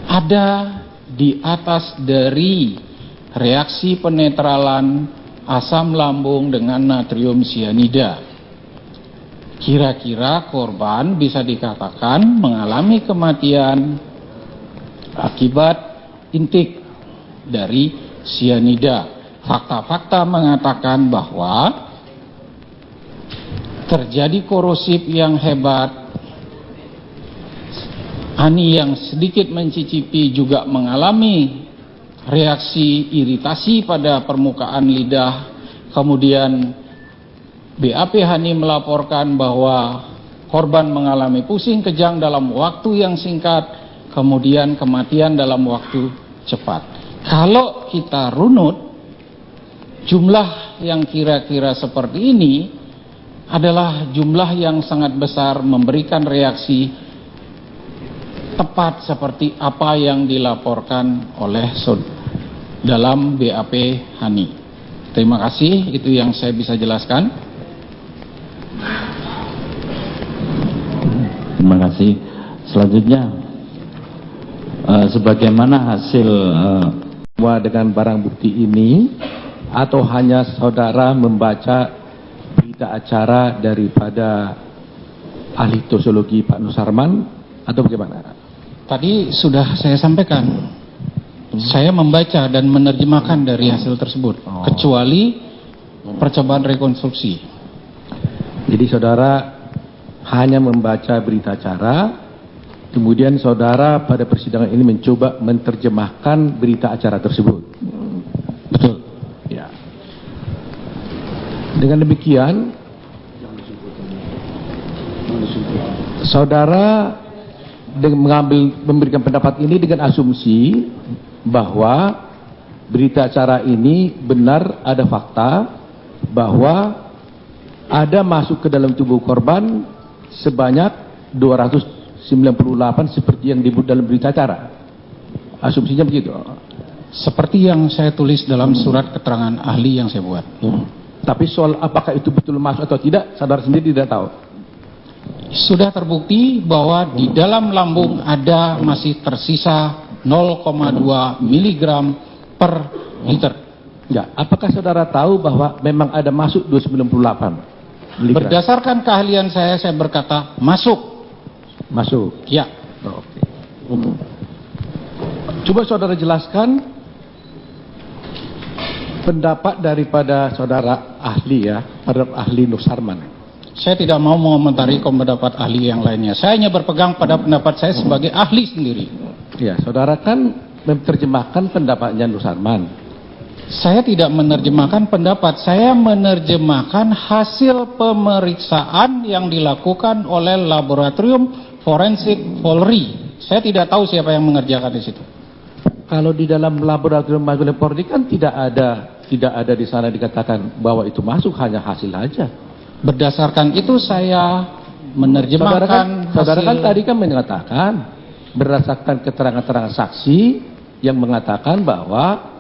ada di atas dari reaksi penetralan asam lambung dengan natrium sianida. Kira-kira korban bisa dikatakan mengalami kematian akibat intake dari sianida. Fakta-fakta mengatakan bahwa terjadi korosif yang hebat. Ani yang sedikit mencicipi juga mengalami reaksi iritasi pada permukaan lidah. Kemudian BAP Hani melaporkan bahwa korban mengalami pusing kejang dalam waktu yang singkat, kemudian kematian dalam waktu cepat. Kalau kita runut, jumlah yang kira-kira seperti ini adalah jumlah yang sangat besar, memberikan reaksi tepat seperti apa yang dilaporkan oleh dalam BAP Hani. Terima kasih, itu yang saya bisa jelaskan. Terima kasih. Selanjutnya, sebagaimana hasil dengan barang bukti ini, atau hanya saudara membaca berita acara daripada ahli toksikologi Pak Nusarman, atau bagaimana? Tadi sudah saya sampaikan, saya membaca dan menerjemahkan dari hasil tersebut, kecuali percobaan rekonstruksi. Jadi saudara hanya membaca berita acara, kemudian saudara pada persidangan ini mencoba menerjemahkan berita acara tersebut. Betul. Ya. Dengan demikian, saudara memberikan pendapat ini dengan asumsi bahwa berita acara ini benar, ada fakta bahwa ada masuk ke dalam tubuh korban sebanyak 298 seperti yang disebut dalam berita acara. Asumsinya begitu. Seperti yang saya tulis dalam surat keterangan ahli yang saya buat. Tapi soal apakah itu betul masuk atau tidak, saudara sendiri tidak tahu. Sudah terbukti bahwa di dalam lambung ada masih tersisa 0,2 miligram per liter. Ya, apakah saudara tahu bahwa memang ada masuk 298 miligram? Berdasarkan keahlian saya berkata masuk. Masuk. Ya. Oke. Coba saudara jelaskan pendapat daripada saudara ahli ya, pada ahli Nur Sarman. Saya tidak mau mengomentari pendapat ahli yang lainnya. Saya hanya berpegang pada pendapat saya sebagai ahli sendiri. Ya, saudara kan menerjemahkan pendapatnya Nur Sarman. Saya tidak menerjemahkan pendapat, saya menerjemahkan hasil pemeriksaan yang dilakukan oleh laboratorium forensik Polri. Saya tidak tahu siapa yang mengerjakan di situ. Kalau di dalam laboratorium Polri kan tidak ada di sana dikatakan bahwa itu masuk, hanya hasil aja. Berdasarkan itu saya menerjemahkan saudara kan hasil. tadi kan menyatakan berdasarkan keterangan-keterangan saksi yang mengatakan bahwa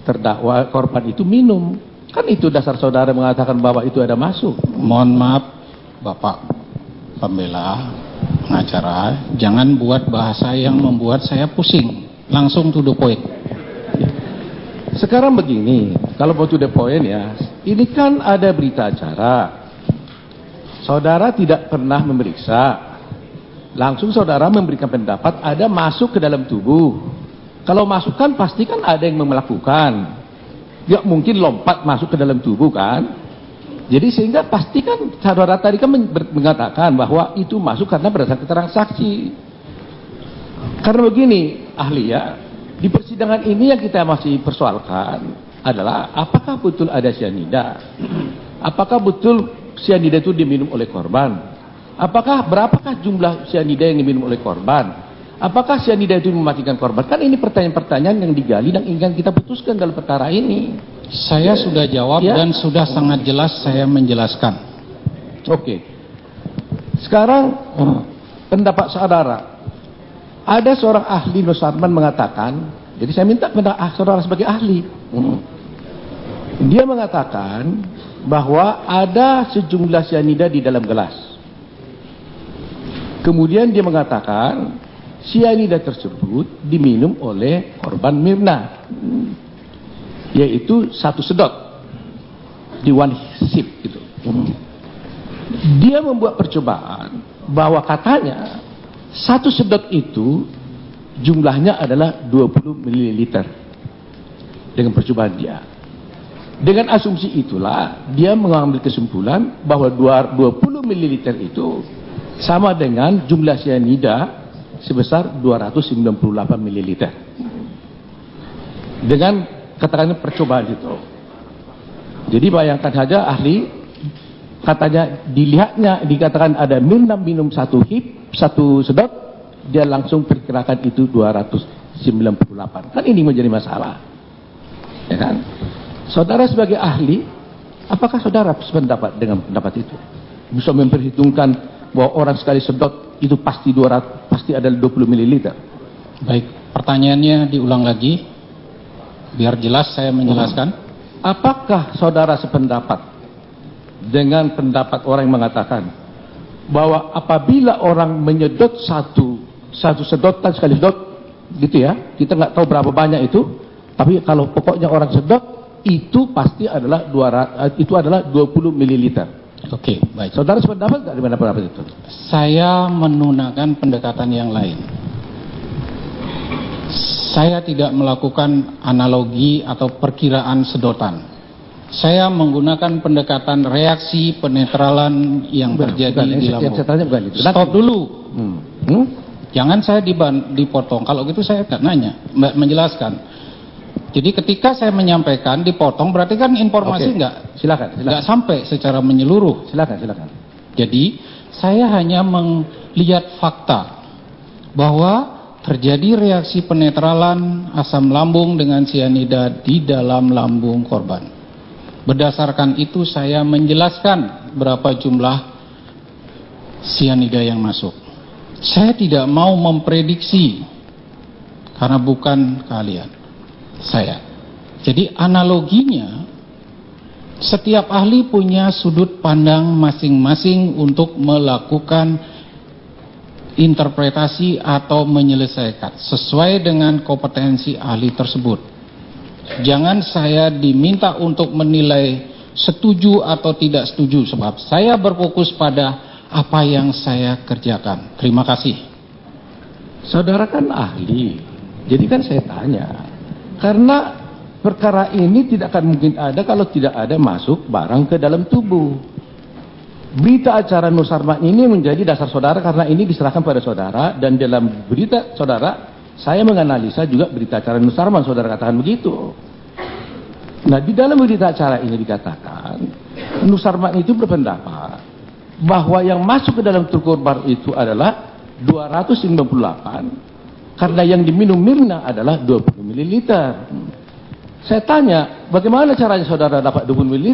terdakwa korban itu minum. Kan itu dasar saudara mengatakan bahwa itu ada masuk. Mohon maaf Bapak pembela pengacara, jangan buat bahasa yang membuat saya pusing. Langsung to the point. Sekarang begini, kalau mau to the point ya, ini kan ada berita acara. Saudara tidak pernah memeriksa, langsung saudara memberikan pendapat ada masuk ke dalam tubuh. Kalau masuk kan pasti kan ada yang melakukan. Ya mungkin lompat masuk ke dalam tubuh kan. Jadi sehingga pasti kan saudara tadi kan mengatakan bahwa itu masuk karena berdasarkan keterangan saksi. Karena begini ahli ya, di persidangan ini yang kita masih persoalkan adalah apakah betul ada cyanida. Apakah betul cyanida itu diminum oleh korban? Berapakah jumlah cyanida yang diminum oleh korban? Apakah cyanida itu mematikan korban? Kan ini pertanyaan-pertanyaan yang digali dan ingin kita putuskan dalam perkara ini. Saya sudah jawab dan sudah sangat jelas saya menjelaskan. Oke. Sekarang pendapat saudara. Ada seorang ahli Nur Sarman mengatakan, jadi saya minta pendapat saudara sebagai ahli. Dia mengatakan bahwa ada sejumlah cyanida di dalam gelas. Kemudian dia mengatakan cyanida tersebut diminum oleh korban Mirna, yaitu 1 sedot di one sip gitu. Dia membuat percobaan bahwa katanya 1 sedot itu jumlahnya adalah 20 ml. Dengan percobaan dia, dengan asumsi itulah dia mengambil kesimpulan bahwa 20 ml itu sama dengan jumlah cyanida sebesar 298 ml. Dengan katakannya percobaan itu. Jadi bayangkan saja ahli katanya dilihatnya dikatakan ada minum 1 sedot, dia langsung perkirakan itu 298. Kan ini menjadi masalah. Ya kan? Saudara sebagai ahli, apakah saudara sependapat dengan pendapat itu? Bisa memperhitungkan bahwa orang sekali sedot itu pasti adalah 20 ml. Baik, pertanyaannya diulang lagi biar jelas saya menjelaskan. Apakah saudara sependapat dengan pendapat orang yang mengatakan bahwa apabila orang menyedot satu sedotan sekali sedot gitu ya, kita nggak tahu berapa banyak itu, tapi kalau pokoknya orang sedot itu pasti adalah 20 ml. Oke, baik. Saudara sependapat nggak dengan pendapat itu? Saya menggunakan pendekatan yang lain. Saya tidak melakukan analogi atau perkiraan sedotan. Saya menggunakan pendekatan reaksi penetralan yang terjadi di lambung. Stop dulu. Jangan saya dipotong. Kalau gitu saya akan nanya, menjelaskan. Jadi ketika saya menyampaikan dipotong, berarti kan informasi silakan. nggak sampai secara menyeluruh. Silakan. Jadi saya hanya melihat fakta bahwa terjadi reaksi penetralan asam lambung dengan cyanida di dalam lambung korban. Berdasarkan itu saya menjelaskan berapa jumlah cyanida yang masuk. Saya tidak mau memprediksi karena bukan keahlian saya. Jadi analoginya, setiap ahli punya sudut pandang masing-masing untuk melakukan interpretasi atau menyelesaikan sesuai dengan kompetensi ahli tersebut. Jangan saya diminta untuk menilai setuju atau tidak setuju, sebab saya berfokus pada apa yang saya kerjakan. Terima kasih. Saudara kan ahli, jadi kan saya tanya, karena perkara ini tidak akan mungkin ada kalau tidak ada masuk barang ke dalam tubuh. Berita acara Nur Sarman ini menjadi dasar saudara karena ini diserahkan pada saudara, dan dalam berita saudara, saya menganalisa juga berita acara Nur Sarman, saudara katakan begitu. Nah, di dalam berita acara ini dikatakan, Nur Sarman itu berpendapat bahwa yang masuk ke dalam tubuh korban itu adalah 298, karena yang diminum Mirna adalah 20 ml. Saya tanya, bagaimana caranya saudara dapat 20 ml?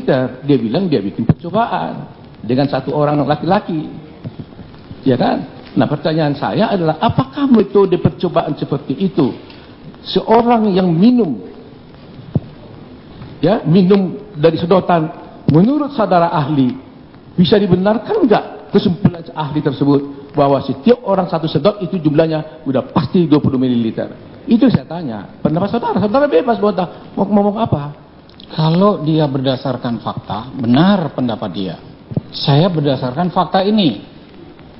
Dia bilang dia bikin percobaan dengan satu orang laki-laki, ya kan? Nah, pertanyaan saya adalah, apakah metode percobaan seperti itu seorang yang minum, ya, minum dari sedotan, menurut saudara ahli, bisa dibenarkan enggak kesimpulan ahli tersebut bahwa setiap orang satu sedot itu jumlahnya udah pasti 20 ml? Itu saya tanya. Pendapat saudara, saudara bebas mau ngomong apa. Kalau dia berdasarkan fakta, benar pendapat dia. Saya berdasarkan fakta ini.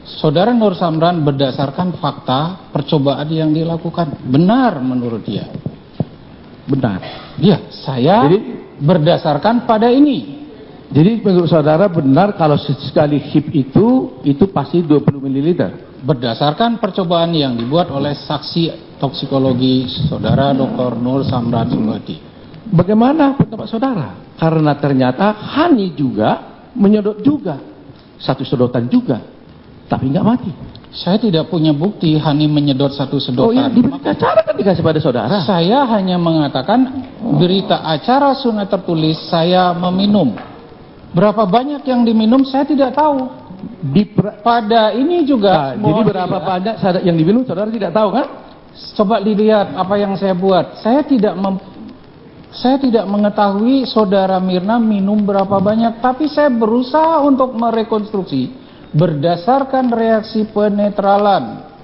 Saudara Nur Samran berdasarkan fakta percobaan yang dilakukan. Benar menurut dia. Benar. Ya, saya berdasarkan pada ini. Jadi menurut saudara benar kalau sekali HIP itu pasti 20 ml? Berdasarkan percobaan yang dibuat oleh saksi toksikologi saudara Dr. Nur Samran Subagdi. Bagaimana pendapat saudara? Karena ternyata Hani juga menyedot juga, satu sedotan juga, tapi nggak mati. Saya tidak punya bukti Hani menyedot satu sedotan. Oh iya, di berita acara kan dikasih pada saudara. Saya hanya mengatakan berita acara sunnah tertulis saya meminum. Berapa banyak yang diminum saya tidak tahu. Pada ini juga. Nah, jadi berapa banyak yang diminum saudara tidak tahu kan? Coba dilihat apa yang saya buat. Saya tidak mengetahui saudara Mirna minum berapa banyak, tapi saya berusaha untuk merekonstruksi berdasarkan reaksi penetralan.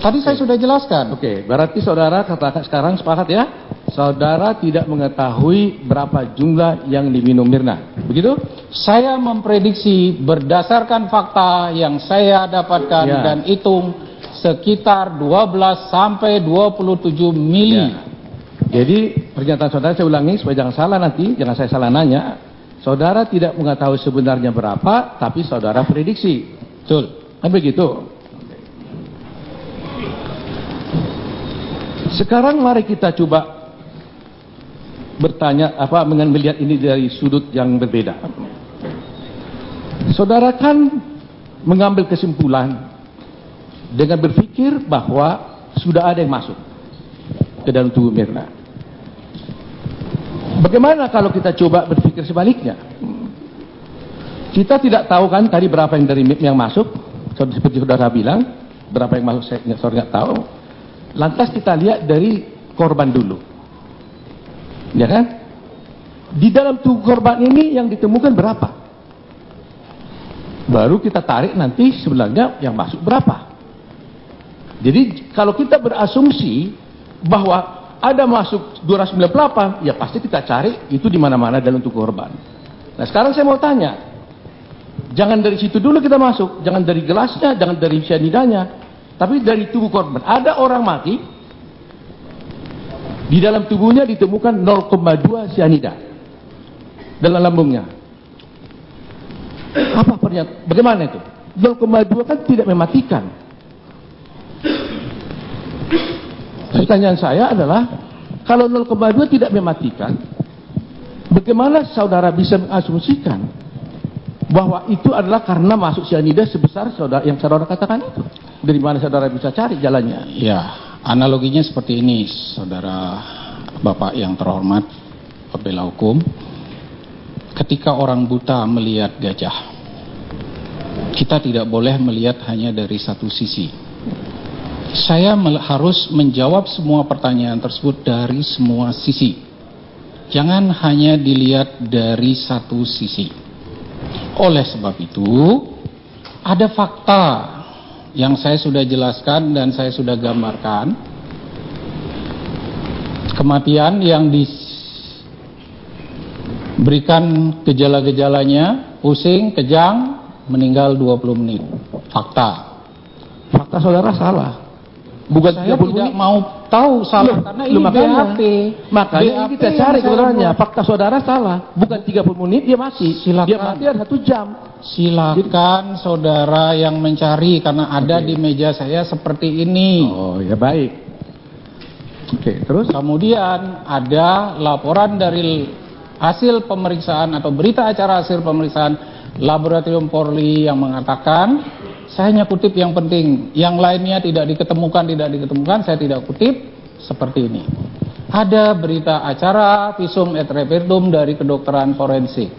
Tadi saya sudah jelaskan. Oke, berarti saudara katakan sekarang sepakat ya? Saudara tidak mengetahui berapa jumlah yang diminum Mirna, begitu? Saya memprediksi berdasarkan fakta yang saya dapatkan dan hitung sekitar 12 sampai 27 mili. Ya. Jadi pernyataan saudara saya ulangi supaya jangan salah nanti, jangan saya salah nanya. Saudara tidak mengetahui sebenarnya berapa, tapi saudara prediksi. Betul. Kan begitu. Sekarang mari kita coba bertanya melihat ini dari sudut yang berbeda. Saudara kan mengambil kesimpulan dengan berpikir bahwa sudah ada yang masuk ke dalam tubuh Mirna. Bagaimana kalau kita coba berpikir sebaliknya? Kita tidak tahu kan tadi berapa yang masuk, seperti saudara bilang, berapa yang masuk saya nggak tahu. Lantas kita lihat dari korban dulu, ya kan? Di dalam tubuh korban ini yang ditemukan berapa? Baru kita tarik nanti sebenarnya yang masuk berapa. Jadi kalau kita berasumsi bahwa ada masuk 298, ya pasti kita cari itu di mana-mana dalam tubuh korban. Nah sekarang saya mau tanya, jangan dari situ dulu kita masuk, jangan dari gelasnya, jangan dari cyanidanya, tapi dari tubuh korban. Ada orang mati, di dalam tubuhnya ditemukan 0,2 cyanida dalam lambungnya. Apa pernyataan? Bagaimana itu? 0,2 kan tidak mematikan. Pertanyaan saya adalah, kalau 0,2 tidak mematikan, bagaimana saudara bisa mengasumsikan bahwa itu adalah karena masuk cyanida sebesar yang saudara katakan itu? Dari mana saudara bisa cari jalannya? Ya, analoginya seperti ini, saudara Bapak yang terhormat, pembela hukum. Ketika orang buta melihat gajah, kita tidak boleh melihat hanya dari satu sisi. Saya harus menjawab semua pertanyaan tersebut dari semua sisi. Jangan hanya dilihat dari satu sisi. Oleh sebab itu, ada fakta yang saya sudah jelaskan dan saya sudah gambarkan. Kematian yang diberikan gejala-gejalanya, pusing, kejang, meninggal 20 menit. Fakta. Fakta saudara salah. Bukan Saya 30 tidak menit. mau tahu salah karena ini BAP. Makanya BAP kita yang cari saya sebenarnya. buat. Fakta saudara salah. Bukan 30 menit dia mati. Silakan. Dia mati ada 1 jam. Silakan saudara yang mencari karena ada di meja saya seperti ini. Oh ya baik. Oke, terus? Kemudian ada laporan dari hasil pemeriksaan atau berita acara hasil pemeriksaan Laboratorium Polri yang mengatakan, saya hanya kutip yang penting, yang lainnya tidak diketemukan, saya tidak kutip, seperti ini. Ada berita acara visum et repertum dari kedokteran forensik,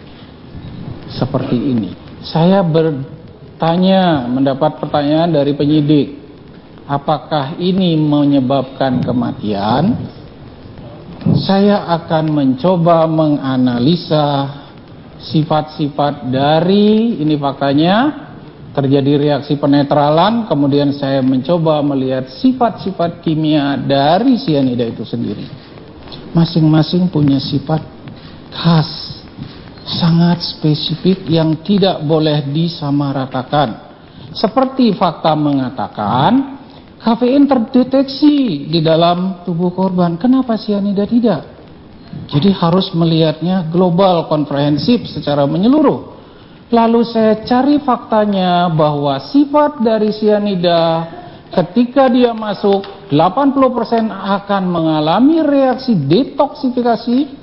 seperti ini. Saya bertanya, mendapat pertanyaan dari penyidik, apakah ini menyebabkan kematian? Saya akan mencoba menganalisa sifat-sifat dari, ini faktanya, terjadi reaksi penetralan, kemudian saya mencoba melihat sifat-sifat kimia dari sianida itu sendiri. Masing-masing punya sifat khas, sangat spesifik yang tidak boleh disamaratakan. Seperti fakta mengatakan, kafein terdeteksi di dalam tubuh korban. Kenapa sianida tidak? Jadi harus melihatnya global, komprehensif secara menyeluruh. Lalu saya cari faktanya bahwa sifat dari sianida ketika dia masuk 80% akan mengalami reaksi detoksifikasi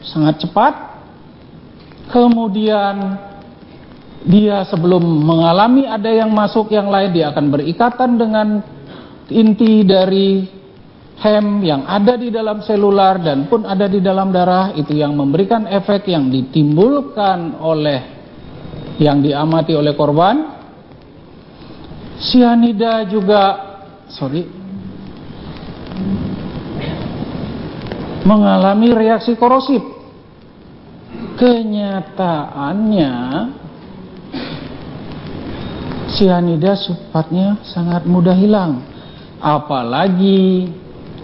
sangat cepat. Kemudian dia sebelum mengalami ada yang masuk yang lain, dia akan berikatan dengan inti dari hem yang ada di dalam selular dan pun ada di dalam darah, itu yang memberikan efek yang ditimbulkan oleh yang diamati oleh korban. Sianida juga mengalami reaksi korosif. Kenyataannya sianida sifatnya sangat mudah hilang, apalagi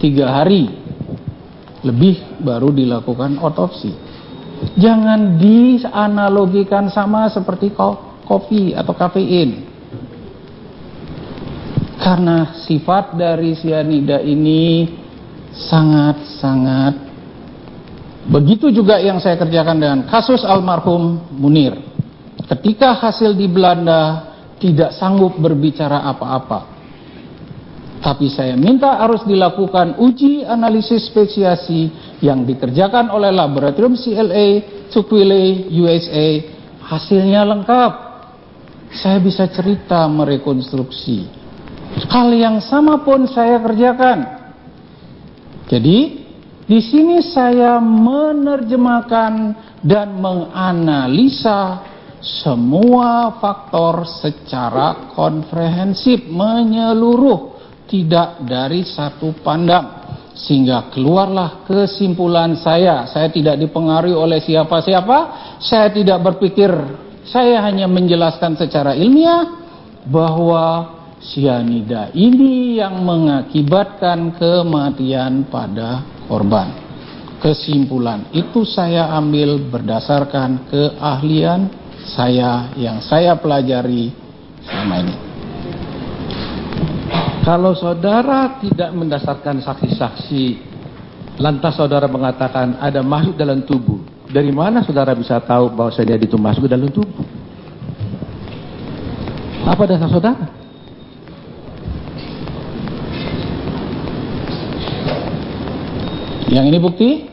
3 hari lebih baru dilakukan otopsi. Jangan dianalogikan sama seperti kopi atau kafein, karena sifat dari sianida ini sangat-sangat. Begitu juga yang saya kerjakan dengan kasus almarhum Munir. Ketika hasil di Belanda tidak sanggup berbicara apa-apa, tapi saya minta harus dilakukan uji analisis spesiasi yang dikerjakan oleh laboratorium CLA, Tukwila, USA. Hasilnya lengkap. Saya bisa cerita merekonstruksi. Hal yang sama pun saya kerjakan. Jadi di sini saya menerjemahkan dan menganalisa semua faktor secara komprehensif, menyeluruh, tidak dari satu pandang, sehingga keluarlah kesimpulan saya. Saya tidak dipengaruhi oleh siapa-siapa, saya tidak berpikir, saya hanya menjelaskan secara ilmiah bahwa sianida ini yang mengakibatkan kematian pada korban. Kesimpulan itu saya ambil berdasarkan keahlian saya yang saya pelajari selama ini. Kalau saudara tidak mendasarkan saksi-saksi, lantas saudara mengatakan ada masuk dalam tubuh, dari mana saudara bisa tahu bahwa sianida itu masuk ke dalam tubuh? Apa dasar saudara? Yang ini bukti?